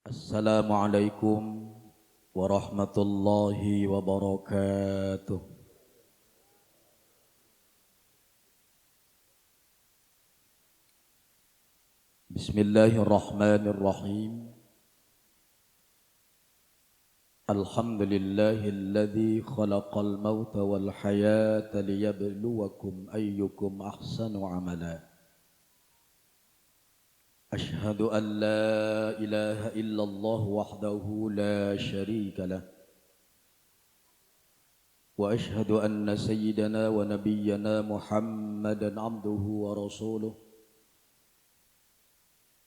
Assalamualaikum warahmatullahi wabarakatuh. Bismillahirrahmanirrahim. Alhamdulillahilladzi khalaqal mauta wal hayata liyabluwakum ayyukum ahsanu amala. Ashhadu an la ilaha illallah wahdahu la syarika lah. Wa ashhadu anna sayyidana wa nabiyyana Muhammadan abduhu wa rasuluh.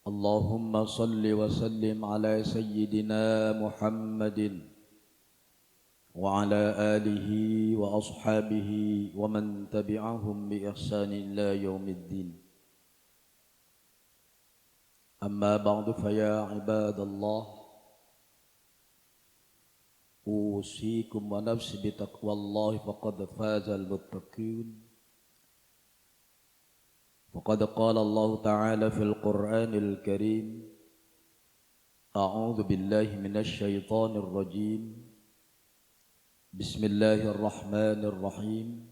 Allahumma salli wa sallim ala sayyidina Muhammadin wa ala alihi wa ashabihi wa man tabi'ahum bi ihsani ila yaumiddin. Amma ba'du fa ya ibadallah, usikum wa nafsi bi taqwallahi faqad fazal muttaqin. Faqad qala Allah Ta'ala fil Qur'anil Karim, a'udzu billahi minasy syaithanir rajim. Bismillahirrahmanirrahim.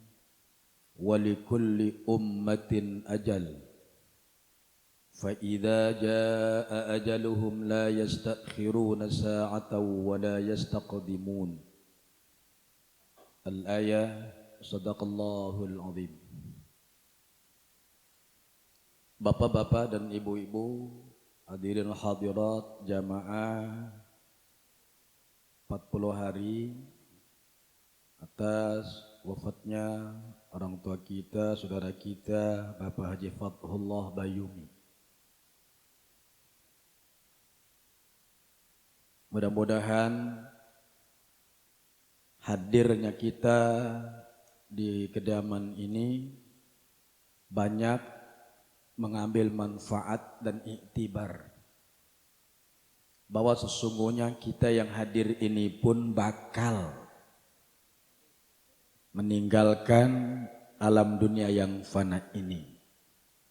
Wa likulli ummatin ajal. فَإِذَا جَاءَ أَجَلُهُمْ لَا يَسْتَأْخِرُونَ سَاعَةً وَلَا يَسْتَقْدِمُونَ. Al-ayah. Sadaqallahul azim. Bapak-bapak dan ibu-ibu, hadirin hadirat jamaah 40 hari atas wafatnya orang tua kita, saudara kita, Bapak Haji Fathullah Bayyumi. Mudah-mudahan hadirnya kita di kediaman ini banyak mengambil manfaat dan iktibar bahwa sesungguhnya kita yang hadir ini pun bakal meninggalkan alam dunia yang fana ini.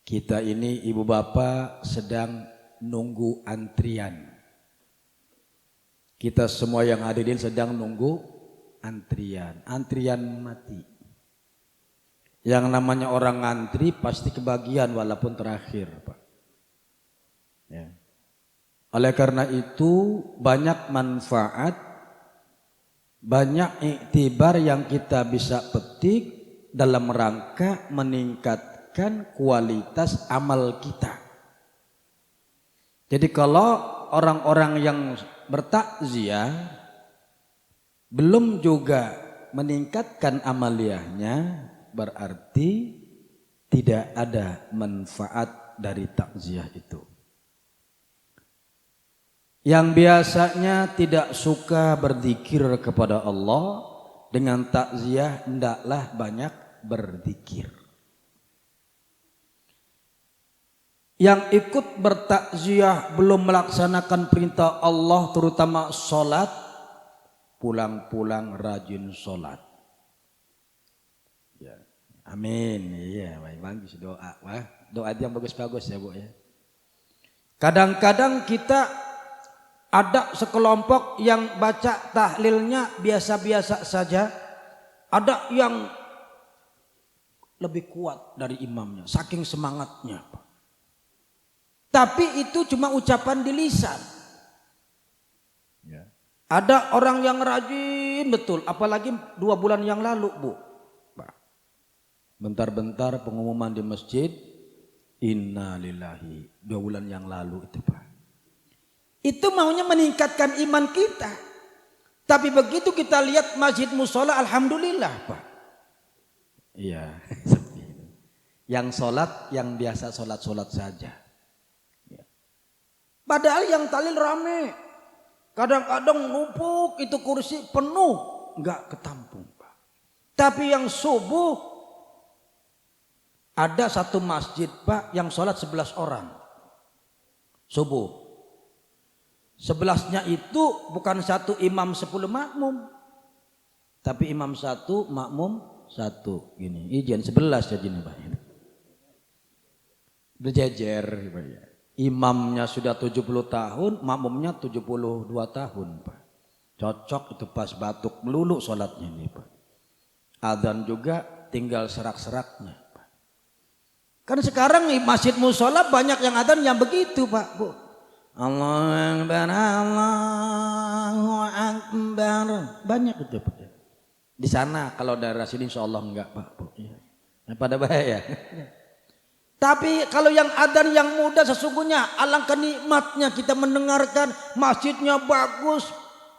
Kita ini ibu bapak sedang nunggu antrian. Kita semua yang hadirin sedang nunggu antrian mati. Yang namanya orang ngantri pasti kebagian walaupun terakhir, Pak. Ya. Oleh karena itu banyak manfaat, banyak iktibar yang kita bisa petik dalam rangka meningkatkan kualitas amal kita. Jadi kalau orang-orang yang bertakziah belum juga meningkatkan amaliyahnya, berarti tidak ada manfaat dari takziah itu. Yang biasanya tidak suka berzikir kepada Allah, dengan takziah hendaklah banyak berzikir. Yang ikut bertakziah belum melaksanakan perintah Allah, terutama sholat, pulang-pulang rajin sholat. Ya. Amin. Iya, bagus doa. Wah, doa yang bagus-bagus ya Bu ya. Kadang-kadang kita ada sekelompok yang baca tahlilnya biasa-biasa saja, ada yang lebih kuat dari imamnya, saking semangatnya, Pak. Tapi itu cuma ucapan di lisan. Ya. Ada orang yang rajin betul, apalagi 2 bulan yang lalu, Bu. Bentar-bentar pengumuman di masjid, innalillahi, 2 bulan yang lalu itu, Pak. Itu maunya meningkatkan iman kita. Tapi begitu kita lihat masjid musola, alhamdulillah, Pak. Iya. Yang sholat, yang biasa sholat-sholat saja. Padahal yang tahlil rame, kadang-kadang numpuk itu kursi penuh, nggak ketampung, Pak. Tapi yang subuh ada satu masjid, Pak, yang sholat 11 orang subuh. 11-nya itu bukan satu imam 10 makmum, tapi imam 1 makmum 1. Gini, izin 11 ya gini, Pak. Berjejer, Pak. Imamnya sudah 70 tahun, makmumnya 72 tahun, Pak. Cocok itu pas batuk melulu sholatnya ini, Pak. Adzan juga tinggal serak-seraknya, Pak. Kan sekarang nih masjid musola banyak yang adzan yang begitu, Pak, Bu. Allahu Akbar, Allahu Akbar. Banyak itu, Pak. Di sana kalau daerah sini insya Allah enggak, Pak, Bu. Pada bahaya. Tapi kalau yang adzan yang muda sesungguhnya alangkah nikmatnya kita mendengarkan masjidnya bagus,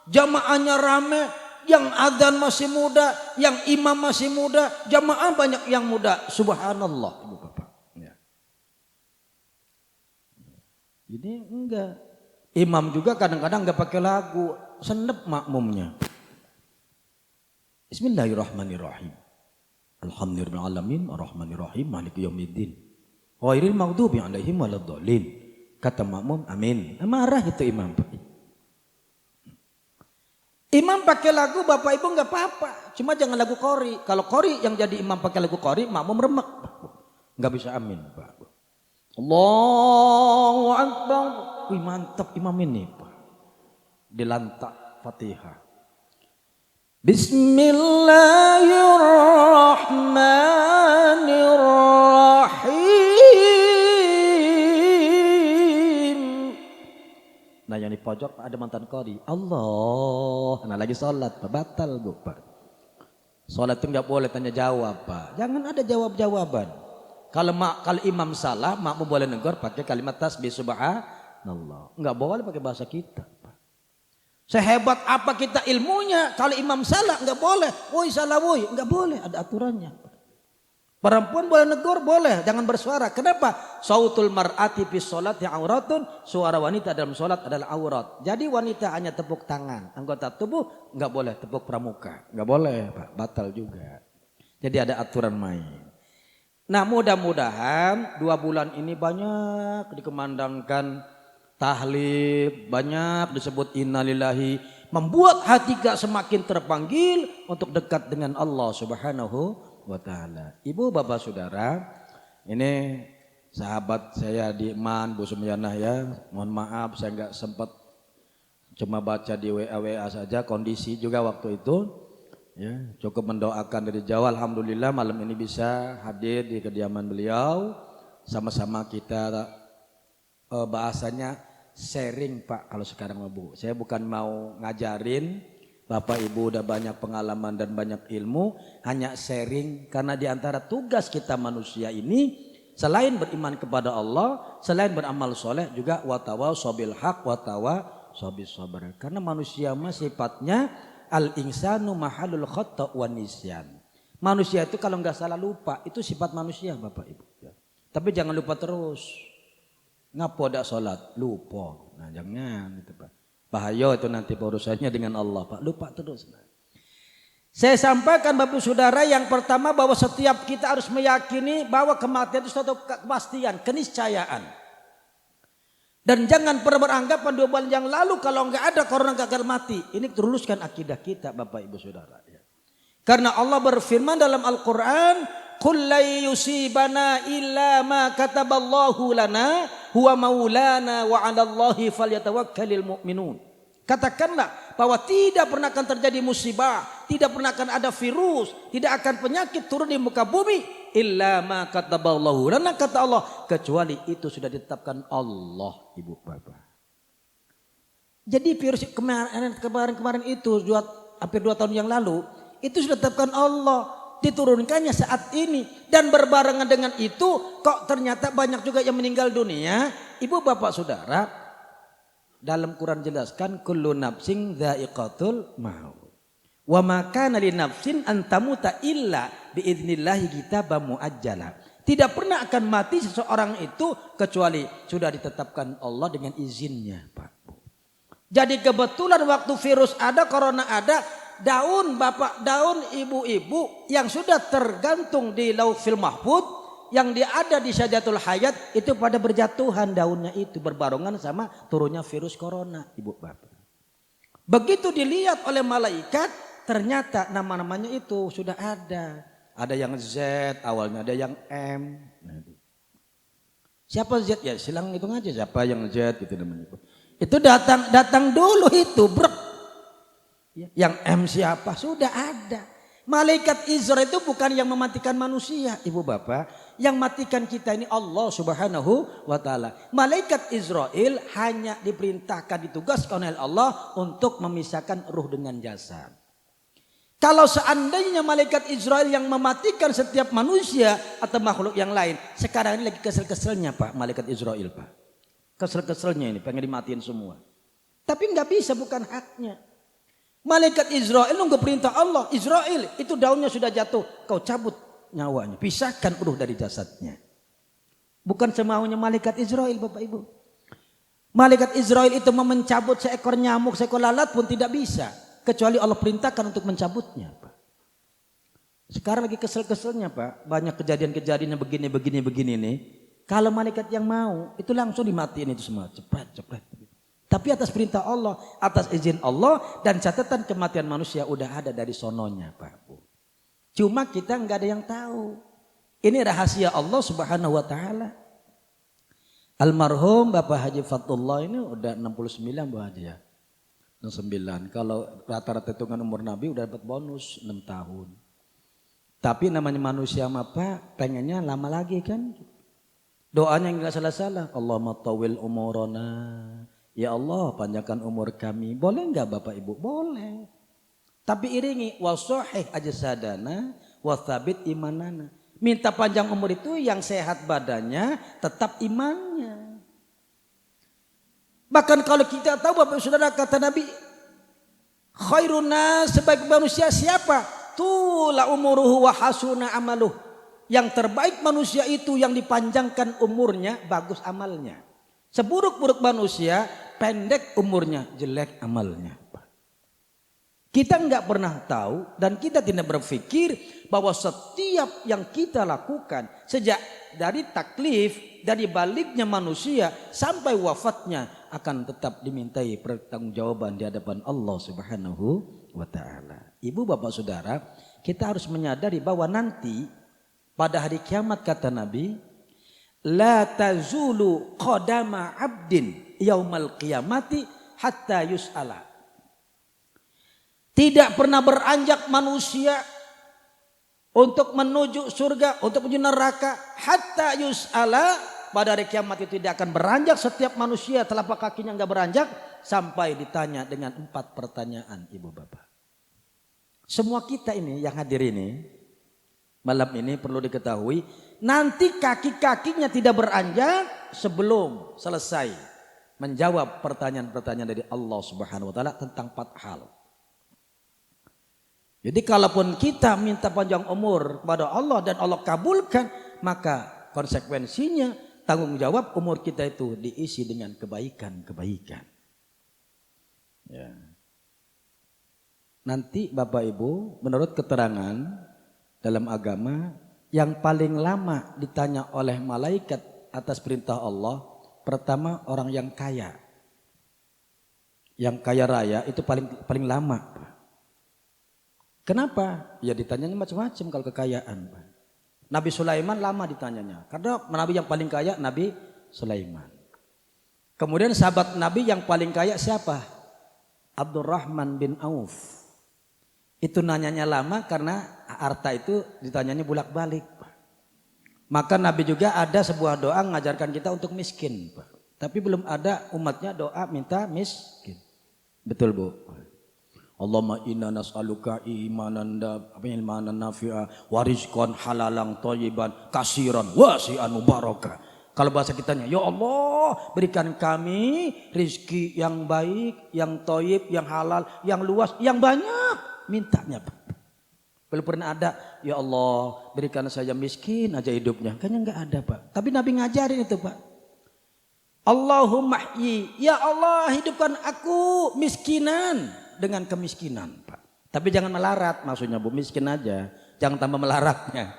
jamaahnya rame, yang adzan masih muda, yang imam masih muda, jamaah banyak yang muda. Subhanallah, Ibu Bapak. Ya. Ini enggak. Imam juga kadang-kadang enggak pakai lagu, senep makmumnya. Bismillahirrahmanirrahim. Alhamdulillahirrahmanirrahim, arrahmanirrahim, maliki yaumiddin. Ghairil maghdubi 'alaihim waladdallin. Kata makmum, amin. Marah itu imam. Imam pakai lagu Bapak Ibu enggak apa-apa, cuma jangan lagu qori. Kalau qori yang jadi imam pakai lagu qori, makmum remek. Enggak bisa amin, Pak. Allahu Akbar. Wih, mantap imam ini, Pak. Dilantak Fatihah. Bismillahirrahmanirrahim. Nah yang di pojok ada mantan qori. Allah. Nah lagi sholat, Pak. Batal, Bu, Pak. Sholat itu nggak boleh tanya jawab, Pak. Jangan ada jawab-jawaban. Kalau imam salah, makmum boleh negor pakai kalimat tasbih subhanallah. Nggak boleh pakai bahasa kita, Pak. Sehebat apa kita ilmunya, kalau imam salah nggak boleh. Woi salah woi, nggak boleh, ada aturannya. Perempuan boleh negor, boleh, jangan bersuara. Kenapa? Sautul mar'ati fi sholati auratun, suara wanita dalam sholat adalah aurat. Jadi wanita hanya tepuk tangan, anggota tubuh nggak boleh tepuk pramuka, nggak boleh, Pak, batal juga. Jadi ada aturan main. Nah mudah-mudahan 2 bulan ini banyak dikumandangkan tahlil, banyak disebut innalillahi, membuat hati kita semakin terpanggil untuk dekat dengan Allah Subhanahu wa taala. Ibu bapak saudara, ini sahabat saya di Iman, Bu Sumyanah ya. Mohon maaf saya enggak sempat, cuma baca di WA saja kondisi juga waktu itu. Ya, cukup mendoakan dari Jawa. Alhamdulillah malam ini bisa hadir di kediaman beliau. Sama-sama kita bahasanya sharing, Pak, kalau sekarang Bu. Saya bukan mau ngajarin, Bapak Ibu udah banyak pengalaman dan banyak ilmu, hanya sharing karena di antara tugas kita manusia ini selain beriman kepada Allah, selain beramal soleh juga watawasau bil haq watawasau bis sabr. Karena manusia mah sifatnya al insanu mahalul khata' wan nisyan. Manusia itu kalau enggak salah lupa, itu sifat manusia, Bapak Ibu. Tapi jangan lupa terus. Ngapo dak salat? Lupa. Nah, jangan itu, Pak. Bahaya itu nanti urusannya dengan Allah, Pak. Lupa terus. Saya sampaikan Bapak Saudara, yang pertama bahwa setiap kita harus meyakini bahwa kematian itu suatu kepastian, keniscayaan. Dan jangan pernah beranggapan 2 bulan yang lalu kalau enggak ada corona gagal mati. Ini teruskan akidah kita, Bapak Ibu Saudara. Karena Allah berfirman dalam Al-Quran, qul la yusibana illa ma kataballahu lana huwa maulana wa 'alallahi falyatawakkalul mu'minun. Katakanlah bahwa tidak pernah akan terjadi musibah, tidak pernah akan ada virus, tidak akan penyakit turun di muka bumi illa ma kataballahu lana, kata Allah, kecuali itu sudah ditetapkan Allah, Ibu Bapak. Jadi virus kemarin itu hampir 2 tahun yang lalu itu sudah ditetapkan Allah, diturunkannya saat ini, dan berbarengan dengan itu kok ternyata banyak juga yang meninggal dunia. Ibu bapak saudara, dalam Quran jelaskan kullu nafsin dha'iqatul maut wa ma kana li nafsin an tamuta illa biidznillah kitaban muajjala. Tidak pernah akan mati seseorang itu kecuali sudah ditetapkan Allah dengan izinnya, Pak. Jadi kebetulan waktu virus ada, corona ada, daun bapak, daun ibu-ibu yang sudah tergantung di Lauhul Mahfuz, yang dia ada di Syajaratul Hayat itu pada berjatuhan daunnya itu, berbarengan sama turunnya virus corona, Ibu Bapak. Begitu dilihat oleh malaikat, ternyata nama-namanya itu sudah ada. Ada yang Z awalnya, ada yang M. Siapa Z? Ya silang hitung aja siapa yang Z gitu namanya. Itu datang dulu itu, bro. Yang M siapa? Sudah ada. Malaikat Israel itu bukan yang mematikan manusia, ibu bapak. Yang matikan kita ini Allah Subhanahu wa ta'ala. Malaikat Israel hanya diperintahkan, ditugaskan oleh Allah untuk memisahkan ruh dengan jasad. Kalau seandainya malaikat Israel yang mematikan setiap manusia atau makhluk yang lain. Sekarang ini lagi kesel-keselnya Pak, malaikat Israel Pak. Kesel-keselnya ini, pengen dimatiin semua. Tapi nggak bisa, bukan haknya. Malaikat Israel nunggu perintah Allah. Israel, itu daunnya sudah jatuh. Kau cabut nyawanya, pisahkan ruh dari jasadnya. Bukan semaunya malaikat Israel Bapak Ibu. Malaikat Israel itu mau mencabut seekor nyamuk, seekor lalat pun tidak bisa. Kecuali Allah perintahkan untuk mencabutnya Pak. Sekarang lagi kesel-keselnya Pak. Banyak kejadian-kejadian begini nih. Kalau malaikat yang mau, itu langsung dimatiin itu semua. Cepat. Tapi atas perintah Allah, atas izin Allah, dan catatan kematian manusia udah ada dari sononya Pak Bu. Cuma kita nggak ada yang tahu. Ini rahasia Allah Subhanahu wa ta'ala. Almarhum Bapak Haji Fatullah ini udah 69 Bu Haji ya. 69. Kalau rata-rata hitungan umur Nabi udah dapat bonus 6 tahun. Tapi namanya manusia Pak pengennya lama lagi kan. Doanya yang enggak salah-salah. Allahumma tawil umurana. Ya Allah panjangkan umur kami. Boleh enggak Bapak Ibu? Boleh. Tapi iringi wasahih ajsadana wa tsabit imanana. Minta panjang umur itu yang sehat badannya, tetap imannya. Bahkan kalau kita tahu Bapak Saudara kata Nabi, khairuna sebaik manusia siapa? Tula umuruhu wa hasuna amaluh. Yang terbaik manusia itu yang dipanjangkan umurnya, bagus amalnya. Seburuk-buruk manusia, pendek umurnya, jelek amalnya. Kita enggak pernah tahu dan kita tidak berpikir bahwa setiap yang kita lakukan sejak dari taklif, dari baliknya manusia sampai wafatnya akan tetap dimintai pertanggungjawaban di hadapan Allah Subhanahu wa ta'ala. Ibu bapak saudara, kita harus menyadari bahwa nanti pada hari kiamat kata Nabi, la tazulu qadama abdin yaumal qiyamati hatta yus'ala. Tidak pernah beranjak manusia untuk menuju surga, untuk menuju neraka. Hatta yus'ala, pada hari kiamat itu tidak akan beranjak setiap manusia. Telapak kakinya enggak beranjak sampai ditanya dengan 4 pertanyaan ibu bapak. Semua kita ini yang hadir ini, malam ini perlu diketahui. Nanti kaki-kakinya tidak beranjak sebelum selesai menjawab pertanyaan-pertanyaan dari Allah Subhanahu wa ta'ala tentang 4 hal. Jadi kalaupun kita minta panjang umur kepada Allah dan Allah kabulkan, maka konsekuensinya tanggung jawab umur kita itu diisi dengan kebaikan-kebaikan. Ya. Nanti Bapak Ibu, menurut keterangan dalam agama, yang paling lama ditanya oleh malaikat atas perintah Allah, pertama orang yang kaya. Yang kaya raya itu paling lama. Kenapa? Ya ditanyanya macam-macam kalau kekayaan. Nabi Sulaiman lama ditanyanya. Karena Nabi yang paling kaya Nabi Sulaiman. Kemudian sahabat Nabi yang paling kaya siapa? Abdurrahman bin Auf. Itu nanyanya lama karena harta itu ditanyanya bolak-balik. Maka Nabi juga ada sebuah doa mengajarkan kita untuk miskin. Tapi belum ada umatnya doa minta miskin. Betul Bu? Allahumma inna nas'aluka imanan nafi'a wa rizqan halalan thayyiban kasiran wasi'an mubarakah. Kalau bahasa kitanya, ya Allah berikan kami rizki yang baik, yang thayyib, yang halal, yang luas, yang banyak. Mintanya Pak. Belum pernah ada, ya Allah berikan saya miskin aja hidupnya. Kayaknya enggak ada Pak. Tapi Nabi ngajarin itu Pak. Allahumma ya Allah hidupkan aku miskinan dengan kemiskinan Pak. Tapi jangan melarat maksudnya Bu, miskin aja. Jangan tambah melaratnya.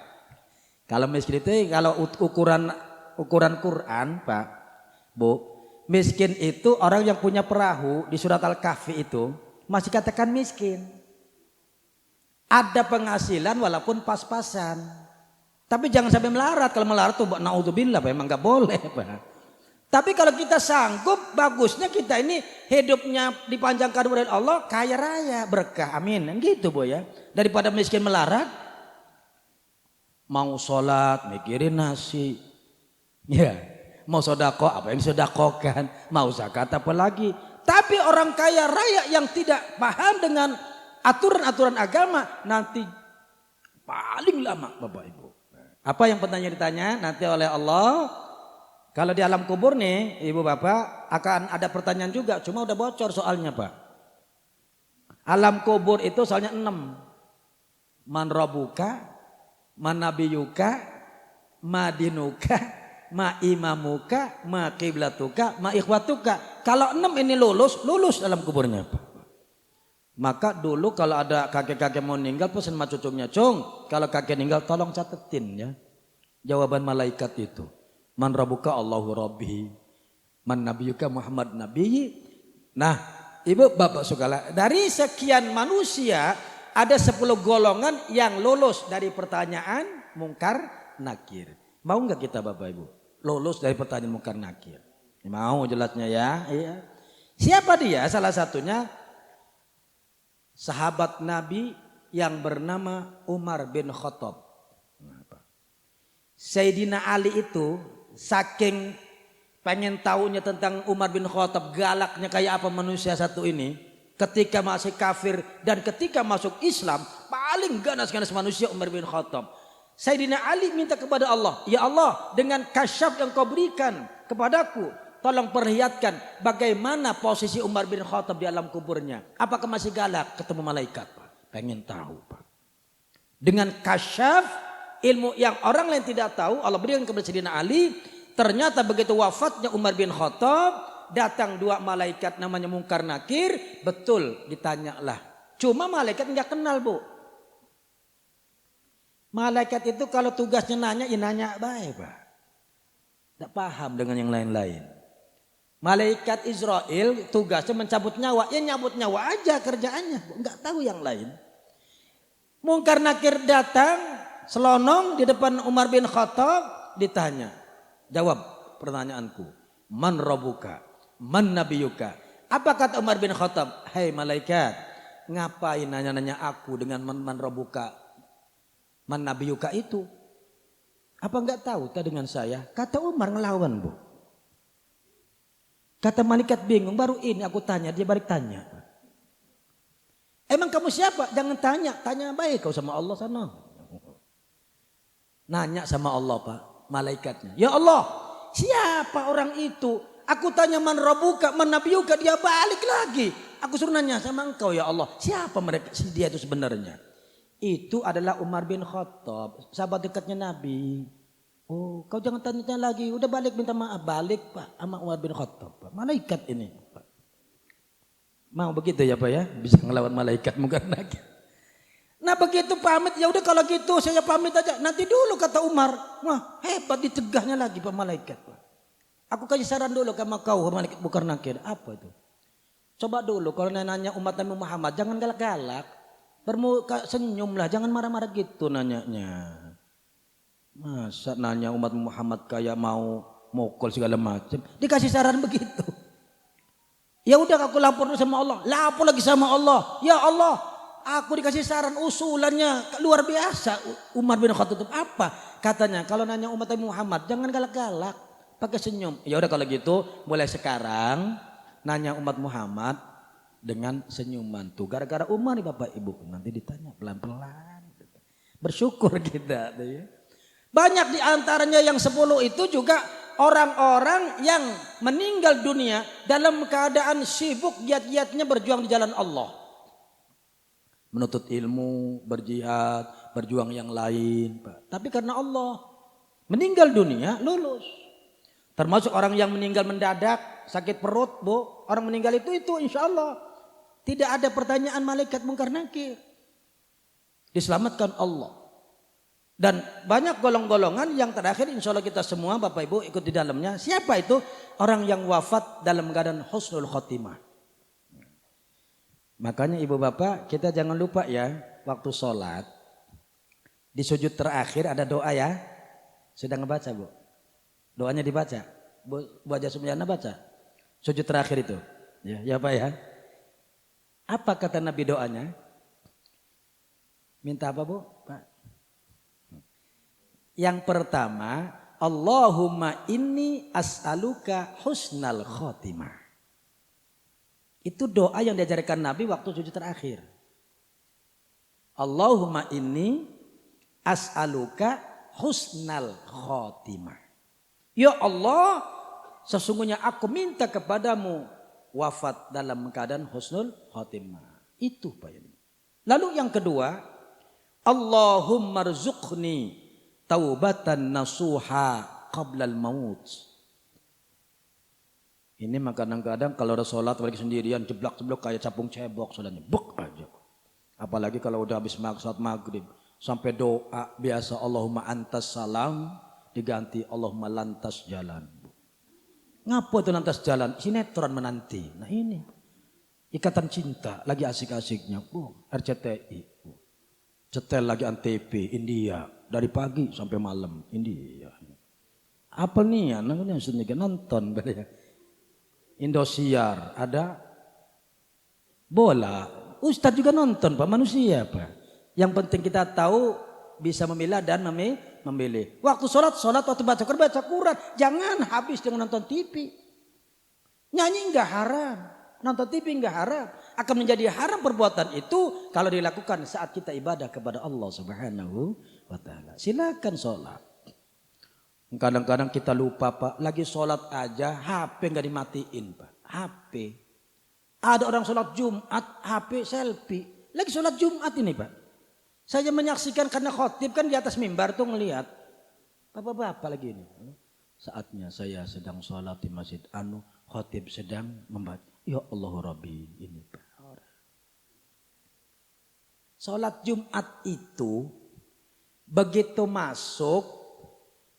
Kalau miskin itu kalau ukuran Quran Pak, Bu, miskin itu orang yang punya perahu di surat Al-Kahfi itu masih katakan miskin. Ada penghasilan walaupun pas-pasan. Tapi jangan sampai melarat. Kalau melarat tuh naudzubillah, memang nggak boleh. Tapi kalau kita sanggup, bagusnya kita ini hidupnya dipanjangkan oleh Allah, kaya raya, berkah, amin. Gitu Bu ya. Daripada miskin melarat, mau sholat mikirin nasi, ya. Mau sodako apa yang disodakokan, mau zakat apa lagi. Tapi orang kaya raya yang tidak paham dengan aturan-aturan agama nanti paling lama Bapak Ibu. Apa yang pertanyaan ditanya nanti oleh Allah? Kalau di alam kubur nih Ibu Bapak akan ada pertanyaan juga, cuma udah bocor soalnya Pak. Alam kubur itu soalnya 6. Man rabbuka, man nabiyuka, ma dinuka, ma imamuka, ma qiblatuka, ma ikhwatuka. Kalau 6 ini lulus dalam kuburnya Pak. Maka dulu kalau ada kakek-kakek mau meninggal pesan sama cucunya, "Cung, kalau kakek meninggal tolong catetin ya jawaban malaikat itu. Man rabbuka Allahu rabbi, man nabiyuka Muhammad nabiyyi." Nah, Ibu Bapak sekalian, dari sekian manusia ada 10 golongan yang lulus dari pertanyaan mungkar nakir. Mau enggak kita Bapak Ibu lulus dari pertanyaan mungkar nakir? Mau jelasnya ya? Iya. Siapa dia? Salah satunya sahabat Nabi yang bernama Umar bin Khattab. Sayyidina Ali itu saking pengen tahunya tentang Umar bin Khattab, galaknya kayak apa manusia satu ini, ketika masih kafir dan ketika masuk Islam, paling ganas-ganas manusia Umar bin Khattab. Sayyidina Ali minta kepada Allah, "Ya Allah, dengan kasyaf yang kau berikan kepadaku, tolong perlihatkan bagaimana posisi Umar bin Khattab di alam kuburnya. Apakah masih galak ketemu malaikat?" Pak, pengen tahu Pak. Dengan kasyaf, ilmu yang orang lain tidak tahu, Allah berikan kepada Sayyidina Ali. Ternyata begitu wafatnya Umar bin Khattab, datang 2 malaikat namanya Mungkar Nakir. Betul, ditanyalah. Cuma malaikat nggak kenal Bu. Malaikat itu kalau tugasnya nanya, ya nanya baik Pak. Tidak paham dengan yang lain-lain. Malaikat Israel tugasnya mencabut nyawa, ya nyabut nyawa aja kerjaannya, nggak tahu yang lain. Mungkar Nakir datang, selonong di depan Umar bin Khattab, ditanya, "Jawab pertanyaanku, man rabbuka, man nabiyuka." Apa kata Umar bin Khattab? "Hei malaikat, ngapain nanya-nanya aku dengan man rabbuka, man nabiyuka itu? Apa enggak tahu tak dengan saya?" Kata Umar ngelawan Bu. Kata malaikat bingung, "Baru ini aku tanya," dia balik tanya. "Emang kamu siapa? Jangan tanya, tanya baik kau sama Allah sana." Nanya sama Allah Pak, malaikatnya. "Ya Allah, siapa orang itu? Aku tanya man rabbuka, man nabiyuka, dia balik lagi. Aku suruh nanya sama engkau ya Allah, siapa mereka dia itu sebenarnya?" Itu adalah Umar bin Khattab, sahabat dekatnya Nabi. "Oh, kau jangan tanya-tanya lagi, udah balik minta maaf." Balik Pak sama Umar bin Khattab, Pak. Malaikat ini Pak. Mau begitu ya Pak ya, bisa ngelawan malaikat Mungkar Nakir. Nah begitu pamit, ya udah kalau gitu saya pamit aja. Nanti dulu kata Umar. Wah hebat, ditegahnya lagi Pak malaikat Pak. "Aku kasih saran dulu sama kau malaikat Mungkar Nakir." "Apa itu?" "Coba dulu kalau nanya umat Nabi Muhammad jangan galak-galak. Bermuka senyumlah, jangan marah-marah gitu nanyanya. Masa nanya umat Muhammad kayak mau mokol segala macam." Dikasih saran begitu. Ya udah aku lapor dulu sama Allah. Lapor lagi sama Allah. "Ya Allah, aku dikasih saran usulannya luar biasa." Umar bin Khattab apa? Katanya kalau nanya umat Nabi Muhammad jangan galak-galak, pakai senyum. Ya udah kalau gitu mulai sekarang nanya umat Muhammad dengan senyuman tuh. Gara-gara Umar nih Bapak Ibu, nanti ditanya pelan-pelan. Bersyukur kita. Banyak di antaranya yang 10 itu juga orang-orang yang meninggal dunia dalam keadaan sibuk giat-giatnya berjuang di jalan Allah. Menuntut ilmu, berjihad, berjuang yang lain. Tapi karena Allah meninggal dunia lulus. Termasuk orang yang meninggal mendadak, sakit perut Bu. Orang meninggal itu insya Allah tidak ada pertanyaan malaikat Mungkar Nakir. Diselamatkan Allah. Dan banyak golong-golongan yang terakhir insya Allah kita semua Bapak Ibu ikut di dalamnya. Siapa itu? Orang yang wafat dalam keadaan husnul khotimah. Makanya Ibu Bapak kita jangan lupa ya waktu sholat. Di sujud terakhir ada doa ya. Sudah ngebaca Bu? Doanya dibaca? Bu Haja Sumiana baca? Sujud terakhir itu? Ya Pak ya? Apa kata Nabi doanya? Minta apa Bu? Pak? Yang pertama, Allahumma inni as'aluka husnal khotimah. Itu doa yang diajarkan Nabi waktu sujud terakhir. Allahumma inni as'aluka husnal khotimah. Ya Allah, sesungguhnya aku minta kepadamu wafat dalam keadaan husnul khotimah. Itu Pak. Lalu yang kedua, Allahumma rzuqni taubatan nasuha qablal maut. Ini kadang-kadang kalau ada sholat lagi sendirian jeblak-jeblok kayak capung cebok sholatnya. Bek aja. Apalagi kalau udah habis sholat maghrib. Sampai doa biasa Allahumma antas salam diganti Allahumma lantas jalan. Ngapa itu lantas jalan? Sinetron menanti. Nah ini. Ikatan cinta lagi asik-asiknya. RCTI. Cetel lagi Antv India. Dari pagi sampai malam India. Apa nih ya? Nonton. Indosiar ada bola. Ustadz juga nonton Pak, manusia Pak. Yang penting kita tahu bisa memilah dan memilih. Waktu sholat, waktu baca Quran. Jangan habis dengan nonton TV. Nyanyi enggak haram, nonton TV enggak haram. Akan menjadi haram perbuatan itu kalau dilakukan saat kita ibadah kepada Allah Subhanahu wa ta'ala. Silakan sholat. Kadang-kadang kita lupa Pak, lagi sholat aja HP nggak dimatiin Pak. HP. Ada orang sholat Jumat, HP selfie. Lagi sholat Jumat ini Pak. Saya menyaksikan karena khotib kan di atas mimbar tuh ngelihat. Bapak-bapak lagi ini. Saatnya saya sedang sholat di masjid khotib sedang membaca. Ya Allah Rabbi ini Pak. Sholat Jumat itu begitu masuk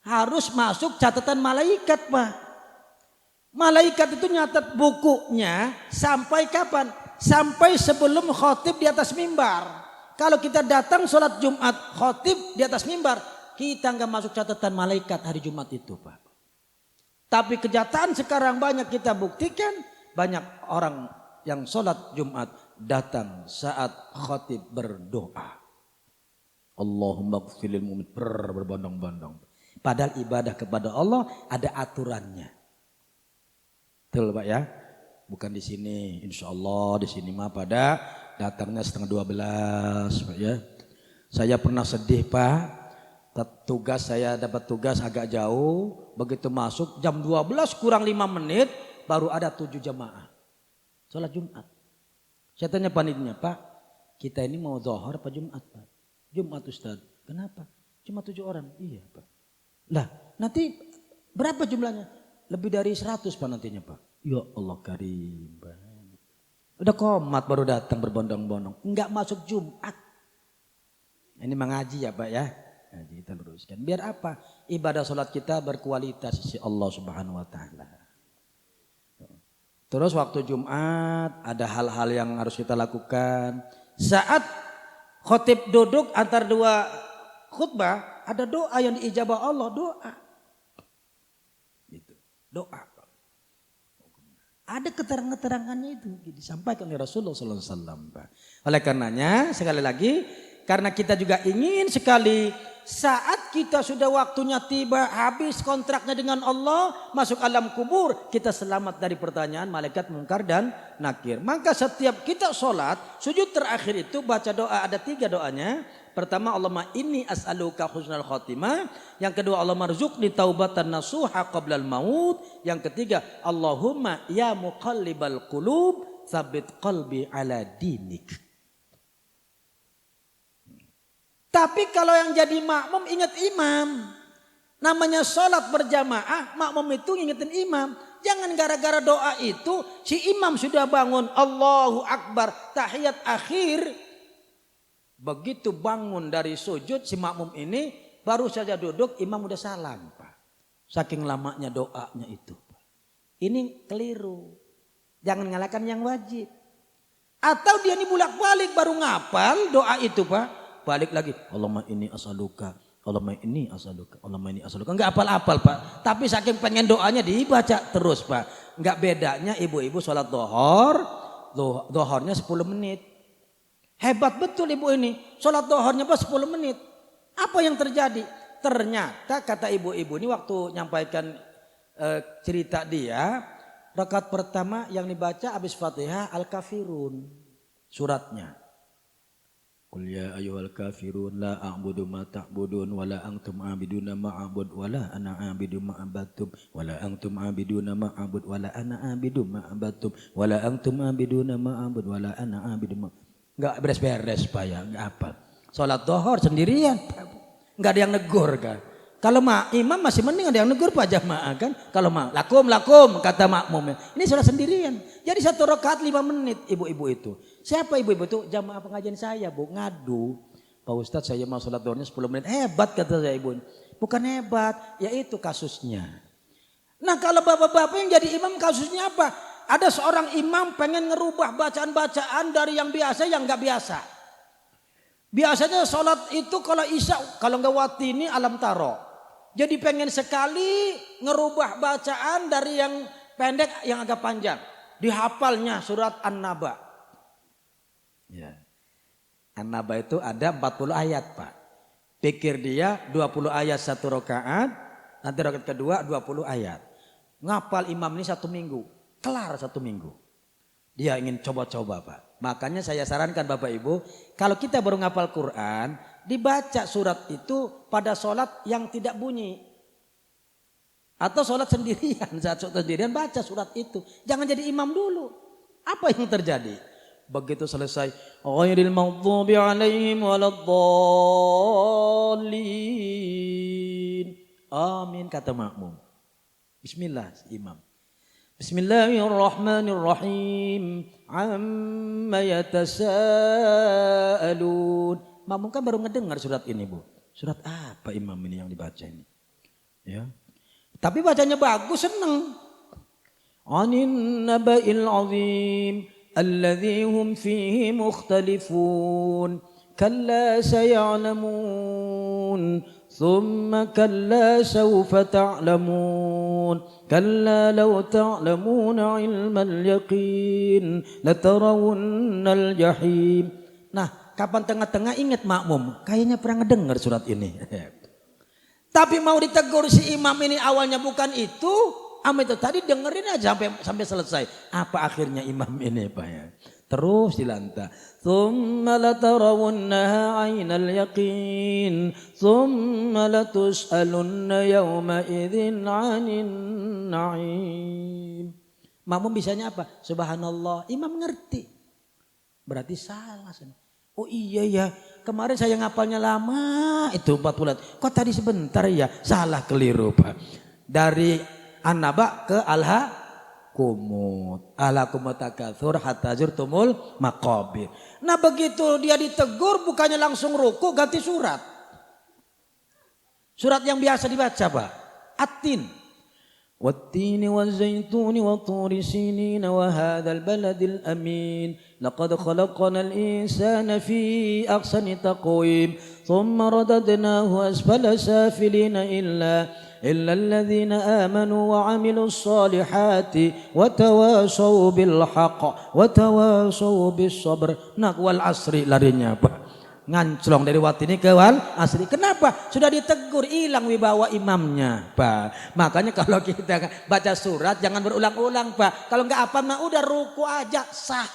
harus masuk catatan malaikat Pak. Malaikat itu nyatat bukunya sampai kapan? Sampai sebelum khotib di atas mimbar. Kalau kita datang sholat Jumat khotib di atas mimbar, kita nggak masuk catatan malaikat hari Jumat itu Pak. Tapi kenyataan sekarang banyak kita buktikan, banyak orang yang sholat Jumat datang saat khotib berdoa. Allahumma gfirlil mu'min berbondong-bondong. Padahal ibadah kepada Allah ada aturannya. Betul Pak ya? Bukan di sini. Insya Allah di sini mah pada datangnya 11:30 Pak ya. Saya pernah sedih Pak. Saya dapat tugas agak jauh. Begitu masuk jam 12 kurang 5 menit baru ada 7 jamaah. Sholat Jumat. Saya tanya panitinya, Pak kita ini mau zuhur apa Jumat Pak? Jumat Ustaz. Kenapa? Cuma 7 orang. Iya Pak. Lah nanti berapa jumlahnya? Lebih dari 100 Pak nantinya Pak. Ya Allah karim. Udah komat baru datang berbondong-bondong. Enggak masuk Jumat. Ini mengaji ya Pak ya. Ngaji kita luruskan. Biar apa? Ibadah sholat kita berkualitas sisi Allah Subhanahu wa ta'ala. Terus waktu Jumat ada hal-hal yang harus kita lakukan. Saat khotib duduk antar dua khutbah, ada doa yang diijabah Allah, doa. Gitu. Doa. Ada keterangan-keterangannya itu disampaikan oleh Rasulullah SAW. Oleh karenanya sekali lagi, karena kita juga ingin sekali saat kita sudah waktunya tiba, habis kontraknya dengan Allah, masuk alam kubur, kita selamat dari pertanyaan malaikat mungkar dan nakir. Maka setiap kita sholat, sujud terakhir itu baca doa, ada 3 doanya. Pertama, Allahumma inni as'aluka husnal khotimah. Yang kedua, Allahumma rzuqni taubatan nasuha qablal maut. Yang ketiga, Allahumma ya muqallibal qulub tsabbit qalbi ala dinik. Tapi kalau yang jadi makmum ingat imam. Namanya sholat berjamaah, makmum itu ingetin imam. Jangan gara-gara doa itu si imam sudah bangun Allahu Akbar tahiyat akhir. Begitu bangun dari sujud si makmum ini baru saja duduk imam udah salam Pak. Saking lamanya doanya itu Pak. Ini keliru. Jangan nyalakan yang wajib. Atau dia ini bolak-balik baru ngapal doa itu Pak. Balik lagi. Allahumma inni as'aluka Allahumma inni as'aluka, Allahumma inni as'aluka. Enggak apal-apal Pak, tapi saking pengen doanya dibaca terus Pak. Enggak bedanya ibu-ibu sholat dohornya 10 menit. Hebat betul ibu ini, sholat dohornya pas 10 menit. Apa yang terjadi? Ternyata kata ibu-ibu ini waktu nyampaikan cerita dia, rakaat pertama yang dibaca habis Fatihah Al-Kafirun suratnya. Qul ya ayyuhal kafirun la a'budu ma ta'budun wala antum 'abiduna ma a'bud wala ana 'abidu ma 'abadtum wala antum 'abiduna ma a'bud wala ana 'abidu ma 'abadtum wala antum 'abiduna ma a'bud wala ana 'abidu ma. Enggak beres-beres Pak ya, enggak apa. Salat zuhur sendirian, enggak ada yang negur kan. Kalau imam masih mending ada yang negur Pak jamaah kan. Kalau lakum kata makmum. Ini sholat sendirian. Jadi 1 rakaat 5 menit ibu-ibu itu. Siapa ibu-ibu itu? Jamaah pengajian saya Bu, ngadu. Pak Ustadz saya mau sholat zuhurnya 10 menit. Hebat kata saya ibu. Bukan hebat, yaitu kasusnya. Nah kalau bapak-bapak yang jadi imam kasusnya apa? Ada seorang imam pengen ngerubah bacaan-bacaan dari yang biasa yang gak biasa. Biasanya sholat itu kalau isya, kalau nggak watini alam taro. Jadi pengen sekali ngerubah bacaan dari yang pendek yang agak panjang. Dihafalnya surat An-Naba. Ya. An-Naba itu ada 40 ayat Pak. Pikir dia 20 ayat 1 rakaat. Nanti rakaat kedua 20 ayat. Ngapal imam ini 1 minggu. Kelar 1 minggu. Dia ingin coba-coba Pak. Makanya saya sarankan Bapak Ibu. Kalau kita baru ngapal Quran. Dibaca surat itu pada sholat yang tidak bunyi. Atau sholat sendirian. Saat sholat sendirian baca surat itu. Jangan jadi imam dulu. Apa yang terjadi? Begitu selesai. Ghairil maghdubi alaihim waladdallin. Amin kata makmum. Bismillah imam. Bismillahirrahmanirrahim. Amma yatasaalun. Makmum kan baru ngedengar surat ini Bu. Surat apa imam ini yang dibaca ini? Ya. Tapi bacanya bagus, seneng. Anin naba'il azim alladzi hum fihi mukhtalifun. Kalla saya'lamun. Thumma kalla sawfa ta'lamun. Kalla law ta'lamuna ilmal yaqin latarawunnal jahim. Nah, kapan tengah-tengah ingat makmum, kayaknya pernah ngedengar surat ini. Tapi mau ditegur si imam ini awalnya bukan itu, itu tadi dengerin aja sampai selesai. Apa akhirnya imam ini Pak ya? Terus dilantah. Tsumma latarawunnaha 'ainal yaqin, tsumma latus'alunna yawma idzin 'anin na'im. Makmum bisanya apa? Subhanallah, imam ngerti. Berarti salah. Oh iya ya, kemarin saya ngapalnya lama itu 40 ayat. Kok tadi sebentar ya? Salah, keliru Pak. Dari An-Naba ke Al-Hakumut. Al-Hakumut takatsur hatta zurtumul maqabir. Nah begitu dia ditegur bukannya langsung ruku ganti surat. Surat yang biasa dibaca Pak. At-Tin. والتين والزيتون وطور سينين وهذا البلد الأمين لقد خلقنا الإنسان في أحسن تقويم ثم رددناه أسفل سافلين إلا الذين آمنوا وعملوا الصالحات وتواصوا بالحق وتواصوا بالصبر. Nah wal asri larinya Pak. Nganclong dari watini ke wal asri. Kenapa? Sudah ditegur, hilang wibawa imamnya Pak. Makanya kalau kita baca surat jangan berulang-ulang Pak. Kalau enggak apa mah udah ruku aja sah.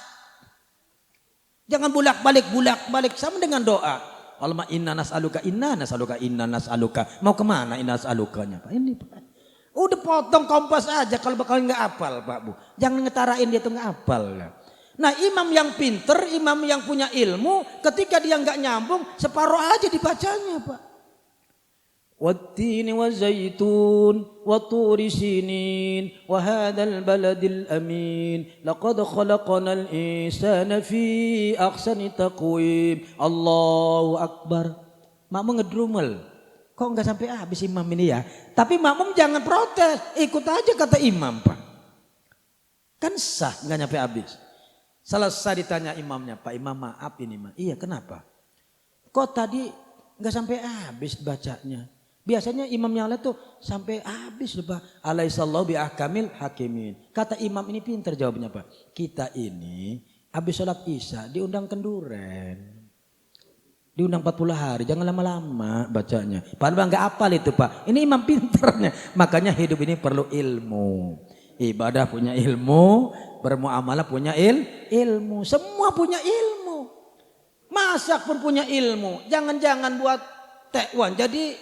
Jangan bulak-balik sama dengan doa. Allahumma inna nas'aluka. Mau kemana inna nas'alukanya Pak? Ini Pak. Udah potong kompas aja kalau bakal enggak hafal Pak Bu. Jangan ngetarain dia tuh enggak hafal. Nah imam yang pinter, imam yang punya ilmu, ketika dia nggak nyambung, separuh aja dibacanya Pak. Wattini wazaitun, watturi sinin, wahadal baladil amin, laqad khalaqanal insana fi ahsani taqwim. Allahu Akbar. Makmum ngedrumel. Kok nggak sampai habis imam ini ya? Tapi makmum jangan protes, ikut aja kata imam Pak. Kan sah, nggak nyampe habis. Selesai ditanya imamnya, Pak Imam maaf ini mah. Iya kenapa? Kok tadi Enggak sampai habis bacanya. Biasanya imam yang lain tuh sampai habis lupa. Alaihissallahu biahkamil hakimin. Kata imam ini pintar jawabnya Pak. Kita ini habis sholat isya diundang kenduren. Diundang 40 hari, jangan lama-lama bacanya. Padahal enggak hafal itu Pak. Ini imam pintarnya. Makanya hidup ini perlu ilmu. Ibadah punya ilmu, bermuamalah punya ilmu. Semua punya ilmu. Masak pun punya ilmu. Jangan-jangan buat tekwan. Jadi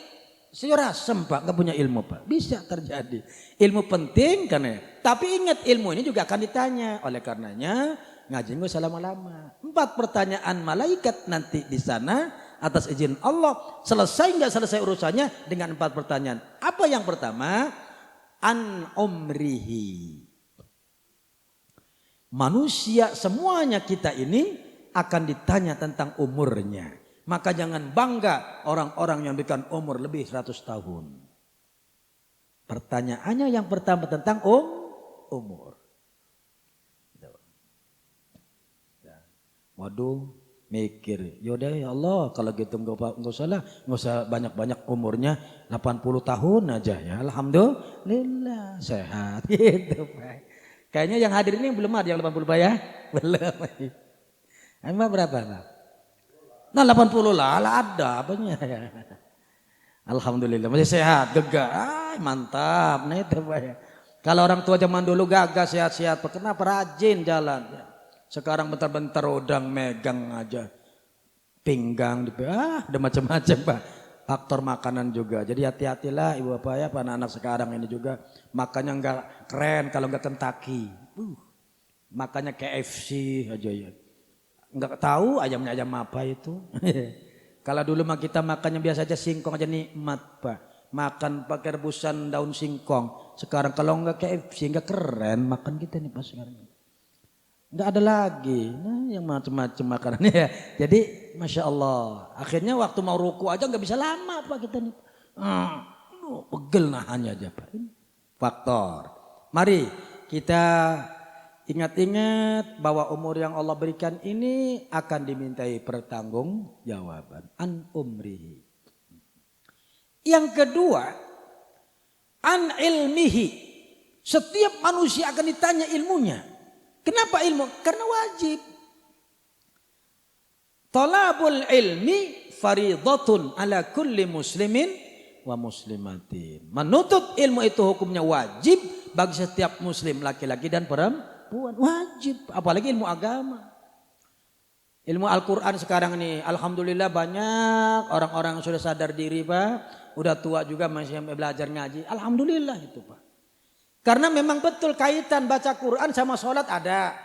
sayur asem Pak, enggak punya ilmu Pak. Bisa terjadi. Ilmu penting kan ya. Tapi ingat ilmu ini juga akan ditanya. Oleh karenanya ngaji nggak usah lama-lama. 4 pertanyaan malaikat nanti di sana atas izin Allah. Selesai nggak selesai urusannya dengan 4 pertanyaan. Apa yang pertama? An umrihi. Manusia semuanya kita ini akan ditanya tentang umurnya. Maka jangan bangga orang-orang yang berikan umur lebih 100 tahun. Pertanyaannya yang pertama tentang umur. Waduh, mikir, yaudah ya Allah kalau gitu enggak usah banyak-banyak umurnya 80 tahun aja ya. Alhamdulillah sehat gitu Pak. Kayaknya yang hadir ini belum ada yang 80 Pak ya? Belum. Emang berapa Pak? Nah 80 lah ada apanya ya. Alhamdulillah masih sehat, gegah, mantap. Nah itu Pak ya. Kalau orang tua zaman dulu gagah sehat-sehat, kenapa rajin jalan ya. Sekarang bentar-bentar udang megang aja. Pinggang, ada macam-macam Pak. Faktor makanan juga. Jadi hati-hatilah ibu bapak ya, anak-anak sekarang ini juga. Makannya enggak keren kalau enggak Kentucky. Makannya KFC aja ya. Enggak tahu ayamnya ayam apa itu. Kalau dulu mah kita makannya biasa aja singkong aja nikmat Pak. Makan pakai rebusan daun singkong. Sekarang kalau enggak KFC enggak keren makan kita nih Pak sekarang. Enggak ada lagi, nah, yang macam-macam makanannya ya. Jadi Masya Allah, akhirnya waktu mau ruku aja nggak bisa lama Pak kita nih. Pegel nahannya aja Pak. Faktor. Mari kita ingat-ingat bahwa umur yang Allah berikan ini akan dimintai pertanggungjawaban. An umrihi. Yang kedua, an ilmihi. Setiap manusia akan ditanya ilmunya. Kenapa ilmu? Karena wajib. Talabul ilmi faridatun ala kulli muslimin wa muslimatin. Menuntut ilmu itu hukumnya wajib bagi setiap muslim laki-laki dan perempuan. Wajib. Apalagi ilmu agama. Ilmu Al-Quran sekarang ini alhamdulillah banyak orang-orang yang sudah sadar diri Pak. Udah tua juga masih belajar ngaji. Alhamdulillah itu Pak. Karena memang betul kaitan baca Quran sama sholat ada.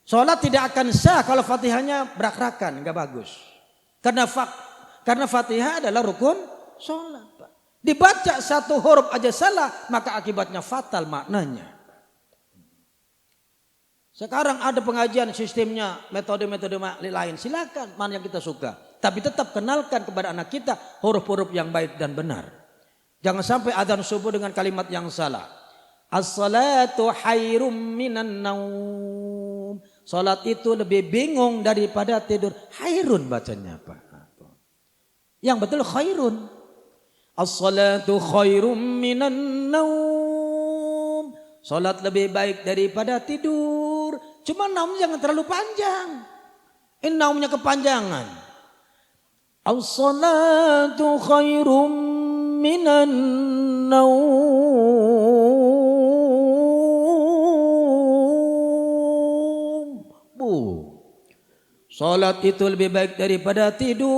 Sholat tidak akan sah kalau fatihahnya berak-rakan, enggak bagus. Karena fatihah adalah rukun sholat. Pak. Dibaca satu huruf aja salah, maka akibatnya fatal maknanya. Sekarang ada pengajian sistemnya, metode-metode lain. Silakan, mana yang kita suka. Tapi tetap kenalkan kepada anak kita huruf-huruf yang baik dan benar. Jangan sampai adzan subuh dengan kalimat yang salah. As-salatu khairum minan naum. Salat itu lebih bingung daripada tidur. Khairun bacanya Pak. Yang betul khairun. As-salatu khairum minan naum. Salat lebih baik daripada tidur. Cuma naum jangan terlalu panjang. Ini naumnya kepanjangan. As-salatu khairum minan naum. Salat itu lebih baik daripada tidur.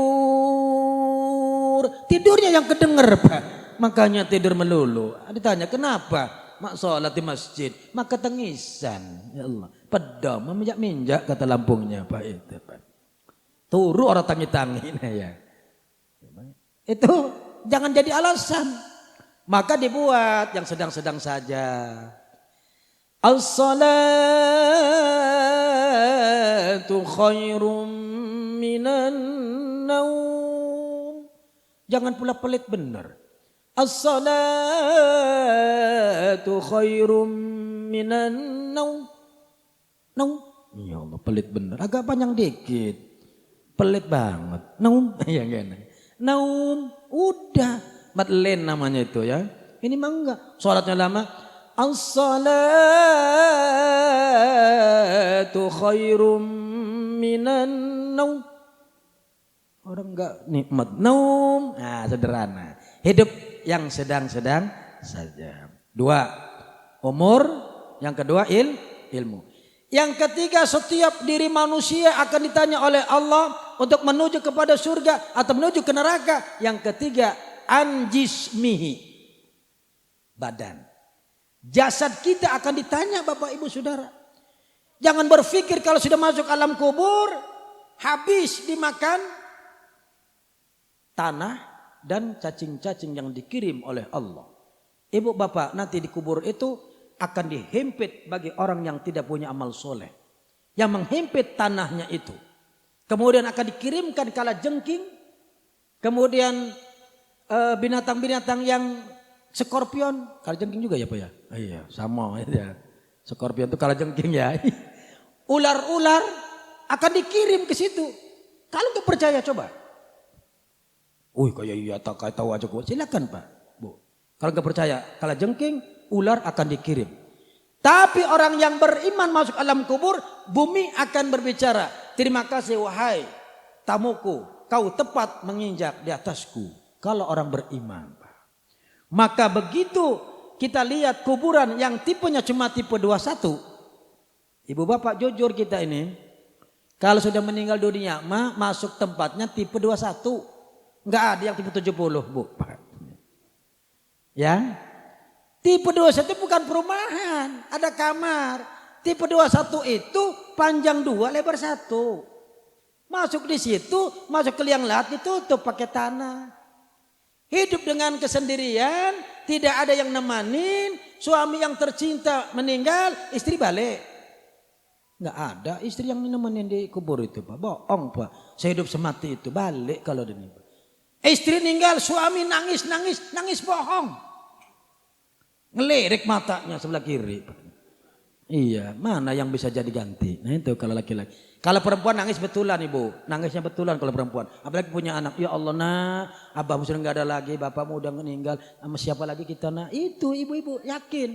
Tidurnya yang kedenger Pak. Makanya tidur melulu. Ditanya kenapa? Mak salat di masjid. Maka tengisan. Ya Allah. Pedam meminjak-minjak kata Lampungnya Pak itu Pak. Turu orang tangi-tangi ya. Itu jangan jadi alasan. Maka dibuat yang sedang-sedang saja. As-salatu khairum minan naum. Jangan pula pelit benar. As-salatu khairum minan naum. Naum. Ya Allah pelit benar. Agak panjang dikit. Pelit banget. Naum. Ya gini. Naum, udah. Madlen namanya itu ya. Ini mah enggak. Sholatnya lama. As-salatu khairum minan naum. Orang enggak nikmat naum. Nah, sederhana. Hidup yang sedang-sedang saja. 2, umur. Yang kedua, ilmu. Yang ketiga, setiap diri manusia akan ditanya oleh Allah untuk menuju kepada surga atau menuju ke neraka. Yang ketiga, anjismihi, badan. Jasad kita akan ditanya, Bapak Ibu Saudara. Jangan berpikir kalau sudah masuk alam kubur, habis dimakan tanah dan cacing-cacing yang dikirim oleh Allah. Ibu bapak, nanti di kubur itu akan dihimpit bagi orang yang tidak punya amal soleh. Yang menghimpit tanahnya itu. Kemudian akan dikirimkan kalajengking. Kemudian binatang-binatang yang skorpion. Kalajengking juga ya Pak ya? Iya sama ya. Skorpion itu kalajengking ya. Ular-ular akan dikirim ke situ. Kalau nggak percaya coba. Kayak iya tak tahu aja kok. Silakan Pak, Bu. Kalau nggak percaya, kalajengking, ular akan dikirim. Tapi orang yang beriman masuk alam kubur, bumi akan berbicara. Terima kasih wahai tamuku, kau tepat menginjak di atasku. Kalau orang beriman. Maka begitu kita lihat kuburan yang tipenya cuma tipe 21. Ibu bapak jujur kita ini. Kalau sudah meninggal dunia masuk tempatnya tipe 21. Enggak ada yang tipe 70 Bu. Ya. Tipe 21 bukan perumahan, ada kamar. Tipe 21 itu panjang 2, lebar 1. Masuk di situ, masuk ke liang lahat ditutup pakai tanah. Hidup dengan kesendirian, tidak ada yang nemanin, suami yang tercinta meninggal, istri balik. Enggak ada istri yang nemenin di kubur itu Pak. Bohong Pak. Saya hidup semati itu balik kalau ini. Istri meninggal, suami nangis bohong. Ngelirik matanya sebelah kiri. Iya, mana yang bisa jadi ganti? Nah itu kalau laki-laki. Kalau perempuan nangis betulan Ibu. Nangisnya betulan kalau perempuan. Apalagi punya anak. Ya Allah abahmu sudah nggak ada lagi. Bapakmu udah meninggal. Sama siapa lagi kita Itu ibu-ibu yakin.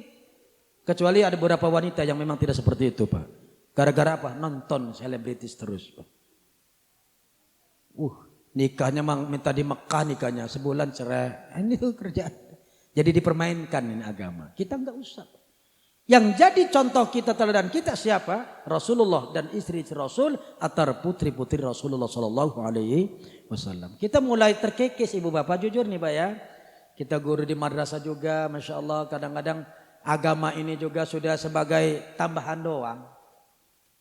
Kecuali ada beberapa wanita yang memang tidak seperti itu Pak. Gara-gara apa? Nonton selebritis terus Pak. Nikahnya minta di Mekah nikahnya. Sebulan cerai. Ini tuh kerjaan. Jadi dipermainkan ini agama. Kita enggak usah. Yang jadi contoh kita, teladan kita siapa? Rasulullah dan istri-istri Rasul atau putri-putri Rasulullah Sallallahu Alaihi Wasallam. Kita mulai terkikis ibu bapak jujur nih Pak ya. Kita guru di madrasah juga, Masya Allah kadang-kadang agama ini juga sudah sebagai tambahan doang.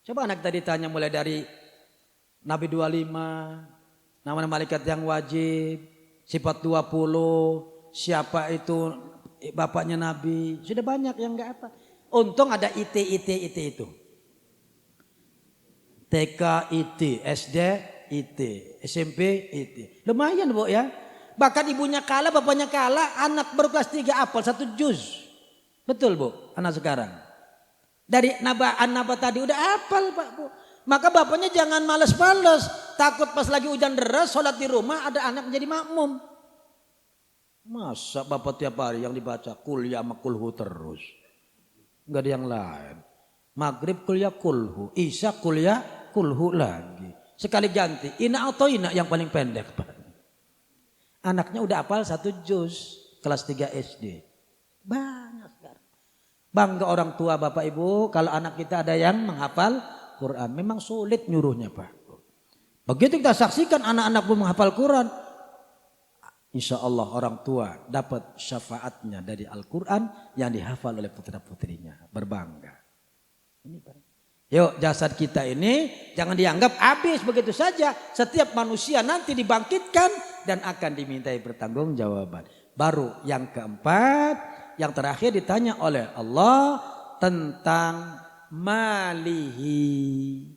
Coba anak tadi tanya mulai dari Nabi 25, nama malaikat yang wajib, sifat 20, siapa itu bapaknya Nabi. Sudah banyak yang enggak apa. Untung ada IT itu. TK IT, SD IT, SMP IT. Lumayan Bu ya. Bahkan ibunya kalah, bapaknya kalah, anak baru kelas 3 apal 1 juz. Betul Bu, anak sekarang. Dari naba tadi udah apal Pak Bu. Maka bapaknya jangan males-males. Takut pas lagi hujan deras, sholat di rumah ada anak menjadi makmum. Masa bapak tiap hari yang dibaca kuliah sama kulhu terus. Enggak ada yang lain. Maghrib kuliah kulhu. Isya kuliah kulhu lagi. Sekali ganti. Ina atau ina yang paling pendek Pak. Anaknya udah hafal 1 juz. Kelas 3 SD. Banyak sekarang. Bangga orang tua bapak ibu. Kalau anak kita ada yang menghafal Quran. Memang sulit nyuruhnya Pak. Begitu kita saksikan anak-anak pun menghafal Quran. Insya Allah orang tua dapat syafaatnya dari Al-Quran yang dihafal oleh putra-putrinya. Berbangga. Yuk jasad kita ini jangan dianggap habis begitu saja. Setiap manusia nanti dibangkitkan dan akan dimintai pertanggungjawaban. Baru yang keempat, yang terakhir ditanya oleh Allah tentang malihi.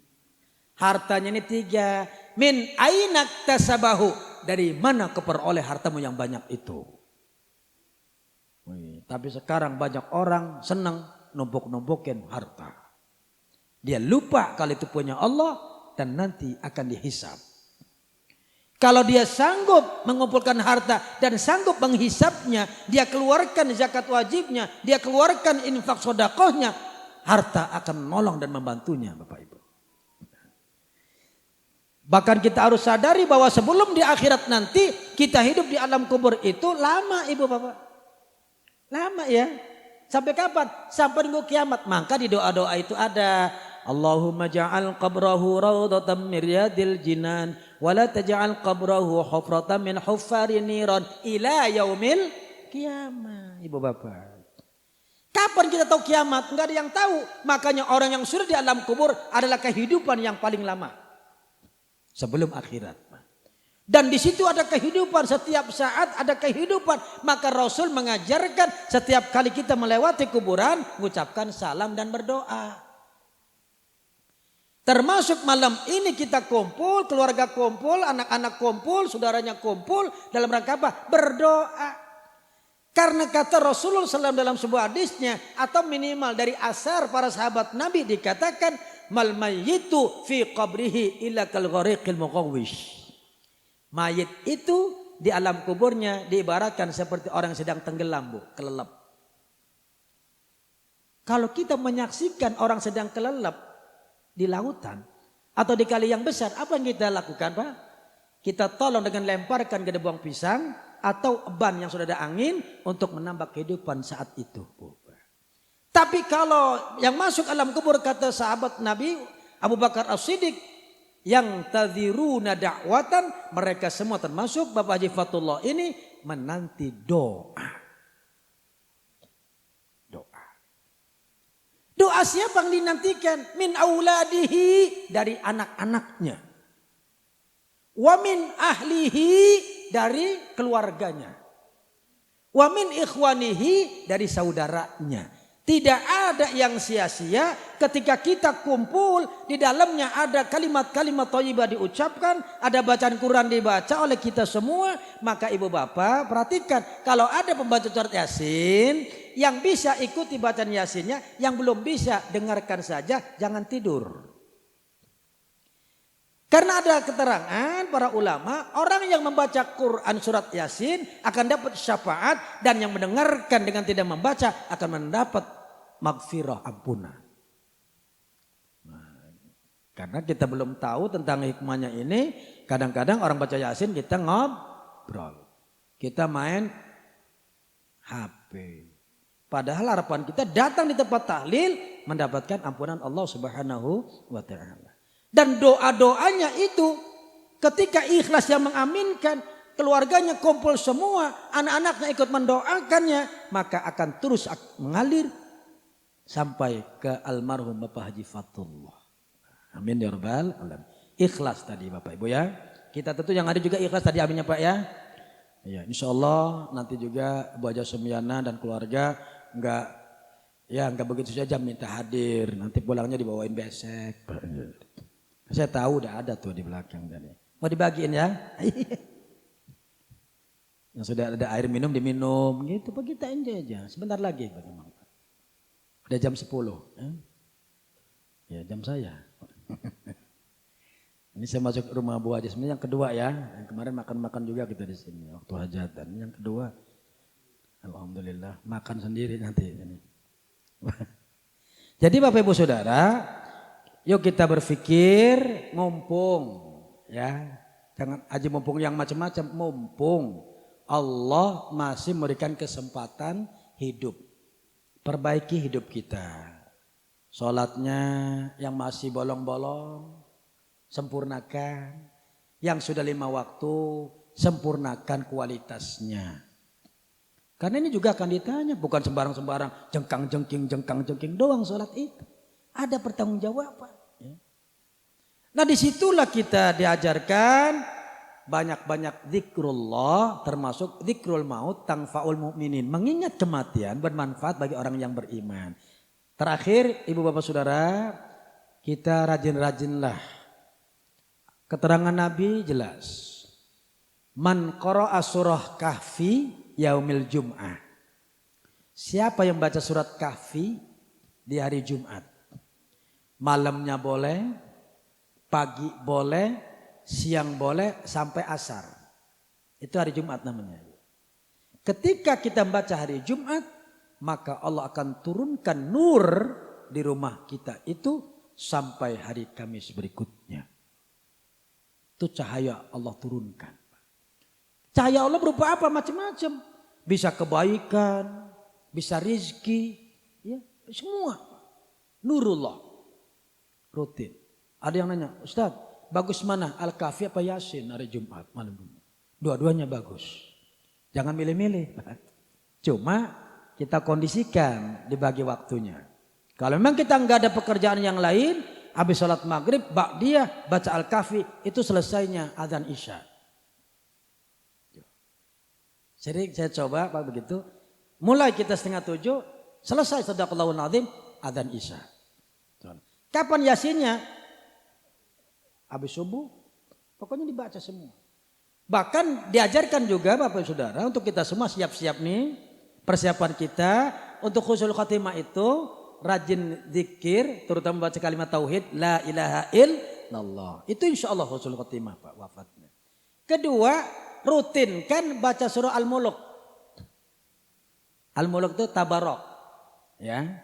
Hartanya ini 3. Min ainak tasabahu. Dari mana keperoleh hartamu yang banyak itu? Tapi sekarang banyak orang senang numpuk-numpukin harta. Dia lupa kalau itu punya Allah dan nanti akan dihisab. Kalau dia sanggup mengumpulkan harta dan sanggup menghisapnya, dia keluarkan zakat wajibnya, dia keluarkan infak sedekahnya, harta akan menolong dan membantunya, Bapak Ibu. Bahkan kita harus sadari bahwa sebelum di akhirat nanti kita hidup di alam kubur itu lama, Ibu Bapak. Lama ya. Sampai kapan? Sampai nunggu kiamat. Maka di doa-doa itu ada Allahumma ja'al qabrahu rawdatan min riyadil jinan wa la taj'al qabrahu hufratan min huffari niran ila yaumil kiamah. Ibu Bapak. Kapan kita tahu kiamat? Enggak ada yang tahu. Makanya orang yang sudah di alam kubur adalah kehidupan yang paling lama sebelum akhirat. Dan di situ ada kehidupan, setiap saat ada kehidupan. Maka Rasul mengajarkan setiap kali kita melewati kuburan, mengucapkan salam dan berdoa. Termasuk malam ini kita kumpul, keluarga kumpul, anak-anak kumpul, saudaranya kumpul. Dalam rangka apa? Berdoa. Karena kata Rasulullah SAW dalam sebuah hadisnya, atau minimal dari asar para sahabat Nabi dikatakan, mal mayyitu fi qabrihi illa kal ghariqil muqawwish. Mayit itu di alam kuburnya diibaratkan seperti orang yang sedang tenggelam, Bu, kelelep. Kalau kita menyaksikan orang sedang kelelep di lautan atau di kali yang besar, apa yang kita lakukan, Pak? Kita tolong dengan lemparkan ke buang pisang atau ban yang sudah ada angin untuk menambah kehidupan saat itu, Bu. Tapi kalau yang masuk alam kubur kata sahabat Nabi Abu Bakar As-Siddiq, yang tadhiruna da'watan, mereka semua termasuk Bapak Haji Fatullah ini menanti doa. Doa. Doa siapa yang dinantikan? Min auladihi, dari anak-anaknya. Wa min ahlihi, dari keluarganya. Wa min ikhwanihi, dari saudaranya. Tidak ada yang sia-sia ketika kita kumpul, di dalamnya ada kalimat-kalimat thayyibah diucapkan, ada bacaan Quran dibaca oleh kita semua. Maka ibu bapak perhatikan, kalau ada pembaca surat Yasin yang bisa ikuti bacaan Yasinnya, yang belum bisa dengarkan saja, jangan tidur. Karena ada keterangan para ulama, orang yang membaca Quran surat Yasin akan dapat syafaat, dan yang mendengarkan dengan tidak membaca akan mendapat maghfirah, ampunan. Nah, karena kita belum tahu tentang hikmahnya ini, kadang-kadang orang baca Yasin kita ngobrol, kita main HP. Padahal harapan kita datang di tempat tahlil mendapatkan ampunan Allah Subhanahu wa Ta'ala. Dan doa-doanya itu ketika ikhlas yang mengaminkan, keluarganya kumpul semua, anak-anaknya ikut mendoakannya, maka akan terus mengalir sampai ke almarhum Bapak Haji Fatullah. Amin ya rabbal alamin. Ikhlas tadi Bapak Ibu ya. Kita tentu yang ada juga ikhlas tadi, aminnya Pak ya. Ya, insya Allah nanti juga Bu Haja Sumiana dan keluarga enggak begitu saja minta hadir. Nanti pulangnya dibawain besek. Saya tahu udah ada tuh di belakang tadi. Mau dibagiin ya? Yang sudah ada air minum diminum gitu. Kita enjoy aja. Sebentar lagi bagaimana? Udah jam 10. Ya jam saya. Ini saya masuk rumah Bu Haji sebenarnya yang kedua ya. Yang kemarin makan-makan juga kita di sini waktu hajatan. Yang kedua, alhamdulillah makan sendiri nanti. Jadi Bapak Ibu Saudara, yuk kita berpikir mumpung ya. Jangan aja mumpung yang macam-macam, mumpung Allah masih memberikan kesempatan hidup. Perbaiki hidup kita. Sholatnya yang masih bolong-bolong, sempurnakan. Yang sudah 5 waktu, sempurnakan kualitasnya. Karena ini juga akan ditanya, bukan sembarang-sembarang jengkang-jengking doang sholat itu. Ada pertanggungjawaban. Nah disitulah kita diajarkan banyak-banyak zikrullah, termasuk zikrul maut tangfaul mu'minin. Mengingat kematian bermanfaat bagi orang yang beriman. Terakhir ibu bapak saudara, kita rajin-rajinlah. Keterangan Nabi jelas. Man qara'a surah Kahfi yaumil Jum'ah. Siapa yang baca surat Kahfi di hari Jumat? Malamnya boleh, pagi boleh, siang boleh sampai asar. Itu hari Jumat namanya. Ketika kita membaca hari Jumat, maka Allah akan turunkan nur di rumah kita itu sampai hari Kamis berikutnya. Itu cahaya Allah turunkan. Cahaya Allah berupa apa? Macam-macam. Bisa kebaikan, bisa rizki, ya semua. Nurullah. Rutin. Ada yang nanya, Ustaz, bagus mana? Al-Kahfi apa Yasin hari Jumat malam Jumat? Dua-duanya bagus. Jangan milih-milih. Cuma kita kondisikan dibagi waktunya. Kalau memang kita nggak ada pekerjaan yang lain, habis sholat maghrib, dia baca Al-Kahfi, itu selesainya azan Isya. Jadi saya coba Pak begitu. Mulai kita 6:30, selesai Shadaqallahul Azim, azan Isya. Kapan Yasinnya? Habis subuh, pokoknya dibaca semua. Bahkan diajarkan juga Bapak Saudara untuk kita semua siap-siap nih. Persiapan kita untuk husnul khatimah itu rajin zikir, terutama baca kalimat tauhid la ilaha illallah. Itu insya Allah husnul khatimah Pak wafatnya. Kedua, rutinkan baca surah Al-Mulk. Al-Mulk itu tabarok. Ya.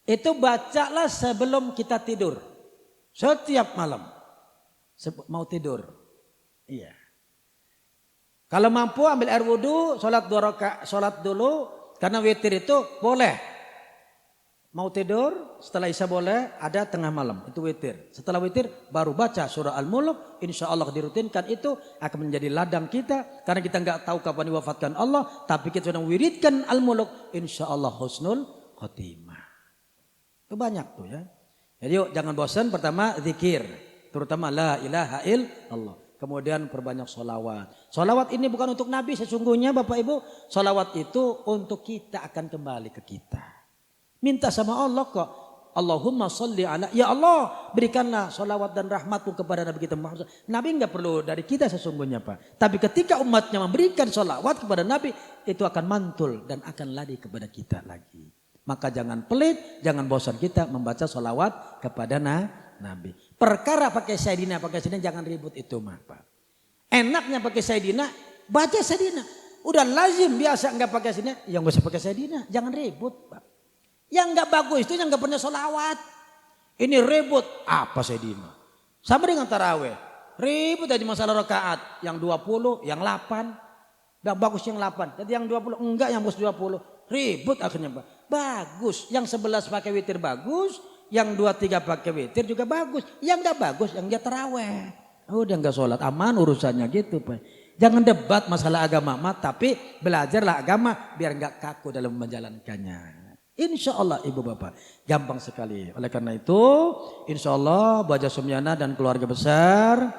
Itu bacalah sebelum kita tidur. Setiap malam. Mau tidur. Iya. Kalau mampu ambil air wudhu, sholat 2 rakaat, sholat dulu. Karena witir itu boleh. Mau tidur, setelah Isya boleh, ada tengah malam, itu witir. Setelah witir, baru baca surah Al-Mulk, insya Allah dirutinkan itu akan menjadi ladang kita. Karena kita nggak tahu kapan diwafatkan Allah, tapi kita sudah wiridkan Al-Mulk, insya Allah husnul khotimah. Itu banyak tuh ya. Jadi yuk jangan bosan, pertama zikir, terutama la ilaha illallah. Kemudian perbanyak sholawat. Sholawat ini bukan untuk Nabi sesungguhnya Bapak Ibu, sholawat itu untuk kita akan kembali ke kita. Minta sama Allah kok. Allahumma sholli ala. Ya Allah berikanlah sholawat dan rahmatmu kepada Nabi kita Muhammad. Nabi enggak perlu dari kita sesungguhnya Pak. Tapi ketika umatnya memberikan sholawat kepada Nabi. Itu akan mantul dan akan lari kepada kita lagi. Maka jangan pelit, jangan bosan kita membaca sholawat kepada Nabi. Perkara pakai Sayyidina jangan ribut itu mah Pak. Enaknya pakai Sayyidina, baca Sayyidina. Udah lazim biasa enggak pakai Sayyidina. Yang gak usah pakai Sayyidina, jangan ribut Pak. Yang nggak bagus itu yang nggak pernah sholawat. Ini ribut apa Sayyidina? Sama dengan taraweh. Ribut aja masalah rakaat. Yang 20, yang 8. Yang bagus yang 8. Jadi yang 20 enggak yang bagus 20. Ribut akhirnya Pak. Bagus. Yang 11 pakai witir bagus. Yang 2, 3 pakai witir juga bagus. Yang nggak bagus yang dia taraweh. Udah nggak sholat aman urusannya gitu Pak. Jangan debat masalah agama tapi belajarlah agama biar nggak kaku dalam menjalankannya. Insya Allah ibu bapak gampang sekali. Oleh karena itu insya Allah Bu Haja Sumyana dan keluarga besar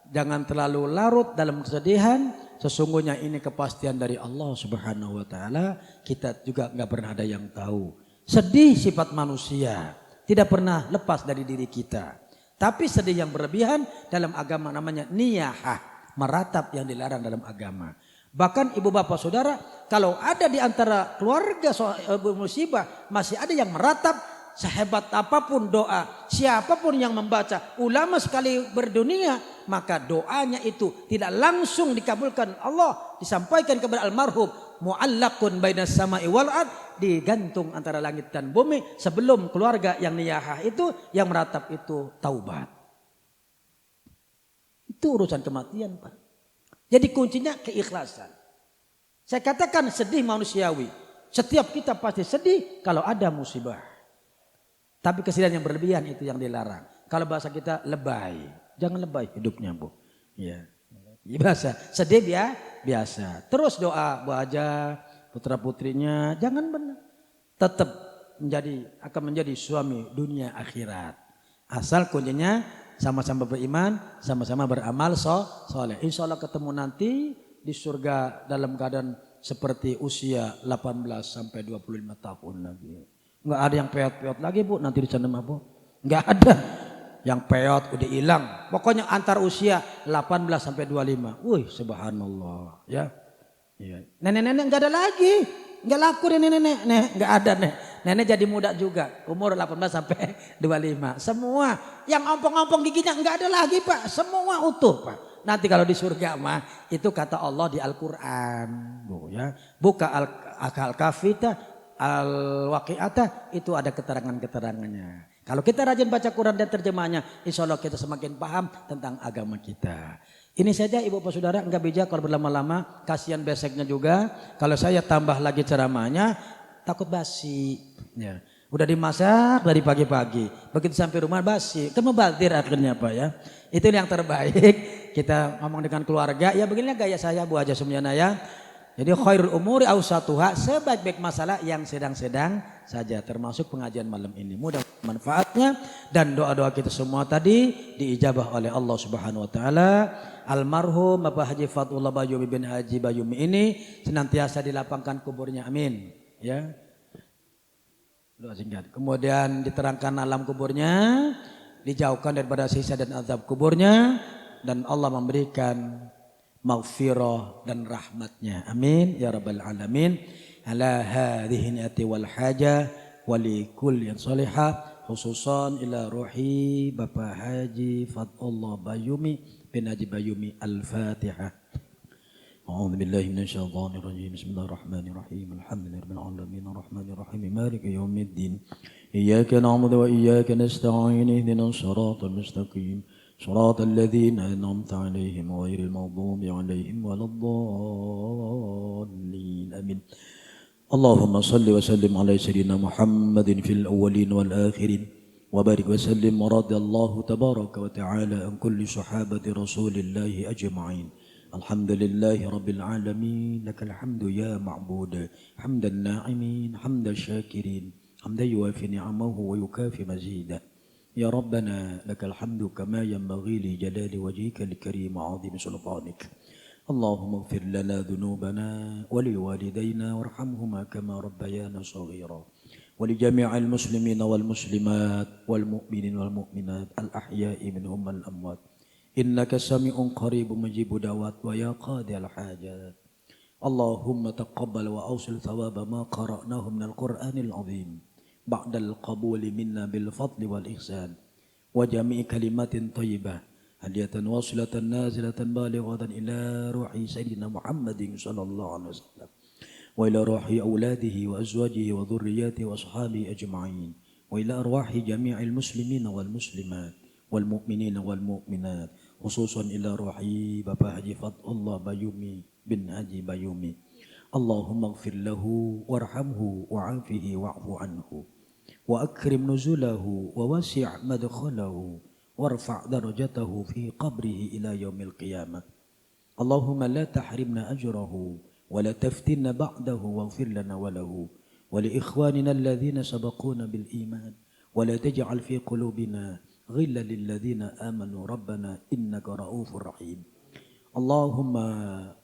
jangan terlalu larut dalam kesedihan. Sesungguhnya ini kepastian dari Allah Subhanahu Wa Taala. Kita juga nggak pernah ada yang tahu. Sedih sifat manusia tidak pernah lepas dari diri kita. Tapi sedih yang berlebihan dalam agama namanya niyahah, meratap yang dilarang dalam agama. Bahkan ibu bapak saudara, kalau ada di antara keluarga musibah masih ada yang meratap, sehebat apapun doa, siapapun yang membaca, ulama sekali berdunia, maka doanya itu tidak langsung dikabulkan Allah, disampaikan kepada almarhum, mu'allaqun bainas sama'i wal ard, digantung antara langit dan bumi sebelum keluarga yang niyahah itu, yang meratap itu taubat. Itu urusan kematian Pak. Jadi kuncinya keikhlasan. Saya katakan sedih manusiawi. Setiap kita pasti sedih kalau ada musibah. Tapi kesedihan yang berlebihan itu yang dilarang. Kalau bahasa kita lebay. Jangan lebay hidupnya Bu. Ya. Biasa. Sedih biasa. Terus doa Bu Haja, putra putrinya. Jangan benar. Tetap akan menjadi suami dunia akhirat. Asal kuncinya sama-sama beriman, sama-sama beramal soleh. Insya Allah ketemu nanti di surga dalam keadaan seperti usia 18 sampai 25 tahun lagi. Enggak ada yang peot-peot lagi Bu nanti di sana Bu. Enggak ada. Yang peot udah hilang. Pokoknya antar usia 18 sampai 25. Wih, subhanallah, ya. Iya. Nenek-nenek enggak ada lagi. Enggak laku deh nenek-nenek. Enggak ada nih. Nenek jadi muda juga, umur 18 sampai 25. Semua yang ompong-ompong giginya enggak ada lagi Pak, semua utuh Pak. Nanti kalau di surga mah itu kata Allah di Al-Qur'an, Bu ya. Buka Al-Kafita, Al-Waqi'ata itu ada keterangan-keterangannya. Kalau kita rajin baca Quran dan terjemahnya, insya Allah kita semakin paham tentang agama kita. Ini saja Ibu Bapak Saudara, enggak bijak kalau berlama-lama, kasihan beseknya juga. Kalau saya tambah lagi ceramahnya, takut basi. Ya. Udah dimasak dari pagi-pagi, begitu sampai rumah basi. Kan mubazir akhirnya Pak ya. Itu yang terbaik. Kita ngomong dengan keluarga, ya beginilah gaya saya Bu Haja Sumyana ya. Jadi khairul umuri awsatuha, sebaik-baik masalah yang sedang-sedang saja, termasuk pengajian malam ini. Mudah manfaatnya dan doa-doa kita semua tadi diijabah oleh Allah Subhanahu wa taala. Almarhum Bapak Haji Fatullah Bayumi bin Haji Bayumi ini senantiasa dilapangkan kuburnya, amin. Ya. Doa singkat. Kemudian diterangkan alam kuburnya, dijauhkan daripada siksa dan azab kuburnya, dan Allah memberikan maghfirah dan rahmatnya. Amin ya rabbal alamin. Ala hadhihi ni'ati wal haja wa li kulli salihah, khususan ila ruhi Bapak Haji Fatullah Bayumi bin Haji Bayumi. Al-Fatihah. A'udzu billahi minasyaitonir rajim. Bismillahirrahmanirrahim. Alhamdulillahi rabbil alamin arrahmanir rahim maliki yaumiddin. Iyyaka na'budu wa iyyaka nasta'in ihdinas siratal mustaqim. صراط الذين أنعمت عليهم غير المغضوب عليهم ولا الضالين آمين. اللهم صل وسلم على سيدنا محمد في الأولين والآخرين وبارك وسلم ورضي الله تبارك وتعالى عن كل صحابة رسول الله أجمعين. الحمد لله رب العالمين، لك الحمد يا معبود، حمد الناعمين حمد الشاكرين، حمدا يوافي نعمه ويكافي مزيده. يا ربنا لك الحمد كما ينبغي لجلال وجهك الكريم وعظيم سلطانك. اللهم اغفر لنا ذنوبنا ولوالدينا وارحمهما كما ربيانا صغيرا، ولجميع المسلمين والمسلمات والمؤمنين والمؤمنات الأحياء منهم والأموات، إنك سميع قريب مجيب دعوات ويا قاضي الحاجات. اللهم تقبل وأوصل ثواب ما قرأناه من القرآن العظيم بعد القبول منا بالفضل والإحسان وجميع كلمات طيبة هدية واصلة نازلة بالغة إلى روح سيدنا محمد صلى الله عليه وسلم وإلى روح أولاده وأزواجه وذرياته وأصحابه أجمعين وإلى أرواح جميع المسلمين والمسلمات والمؤمنين والمؤمنات، خصوصا إلى روح Bapak Haji Fatullah Bayumi bin Haji Bayumi. Allahumma ighfir lahu warhamhu wa'afihi wa'fu anhu wa akrim nuzulahu wa wasi' madkhalahu warfa' darajatahu fi qabrihi ila yaumil qiyamah. Allahumma la tahrimna ajrahu wa la taftinna ba'dahu waghfir lana wa lahu wa li ikhwanina alladhina sabaquna bil iman wa la taj'al fi qulubina ghillan lil ladzina amanu rabbana innaka ra'ufur rahim. Allahumma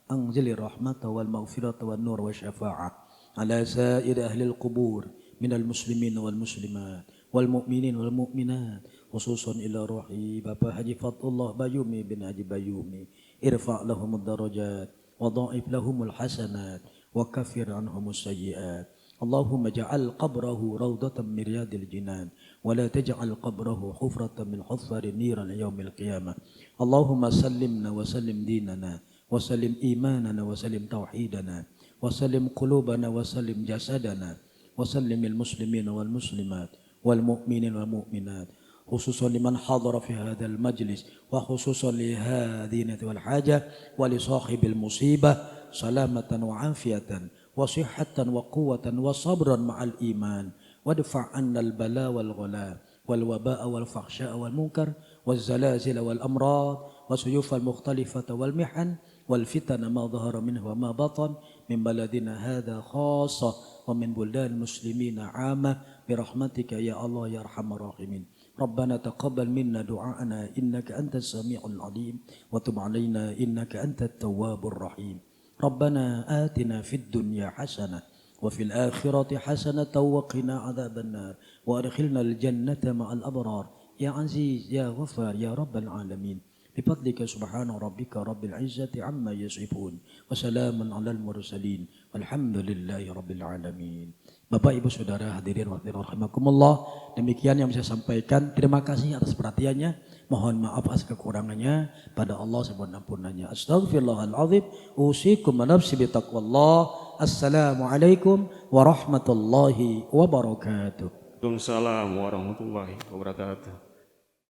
anzil rahmata wal maghfirata wan nur wa syafa'ah ala sa'ir ahli al-qubur minal muslimin wal muslimat wal mu'minin wal mu'minat, khususan ila ruhi Bapak Haji Fatullah Bayumi bin Haji Bayumi. Irfa' lahumud darajat wa dha'if lahumul hasanat wa kaffir anhumus sayyi'at. Allahumma ja'al qabrahu rawdatan min riyadil jinan wa la taj'al qabrahu hufratan min hufari niran yaumil qiyamah. Allahumma sallimna wa sallim dinana wa sallim imanana wa sallim tauhidana wa sallim qulubana wa sallim jasadana wa sallimil muslimina wal muslimat wal mu'minin wal mu'minat, khususan liman hadara fi hadzal majlis wa khususan li hadhihi wal haja wa li sahibil musibah salamatan wa afiyatan wa sihhatan wa quwwatan wa sabran ma'al iman wa dfa' 'anna al bala wal ghala wal waba'a wal fahsya'a wal munkar wal zalazil wal amrad wa suyuf al mukhtalifata wal mihan wal fitana ma dhahara minhu wa ma batan min baladina hadha khassa wa min buldan muslimina 'amma bi rahmatika ya Allah ya arhamar rahimin. Rabbana taqabbal minna du'aana innaka antas sami'ul 'alim wa tub 'alaina innaka antat tawwabur rahim. Rabbana atina fid dunya hasanah wa fil akhirati hasanah wa qina adzaban nar wa adkhilna al jannata ma'al abrar ya aziz ya ghafar ya rabbal alamin. Bifadlika subhana rabbika rabbil izzati amma yasifun. Wassalamun alal mursalin. Walhamdulillahi rabbil alamin. Bapak, Ibu, Saudara, hadirin rahimakumullah. Demikian yang saya sampaikan. Terima kasih atas perhatiannya. Mohon maaf atas kekurangannya. Pada Allah sebenar-benarnya. Astaghfirullahaladzim. Usikum nafsi bitaqwallah. Assalamualaikum warahmatullahi wabarakatuh. Waalaikumsalam warahmatullahi wabarakatuh.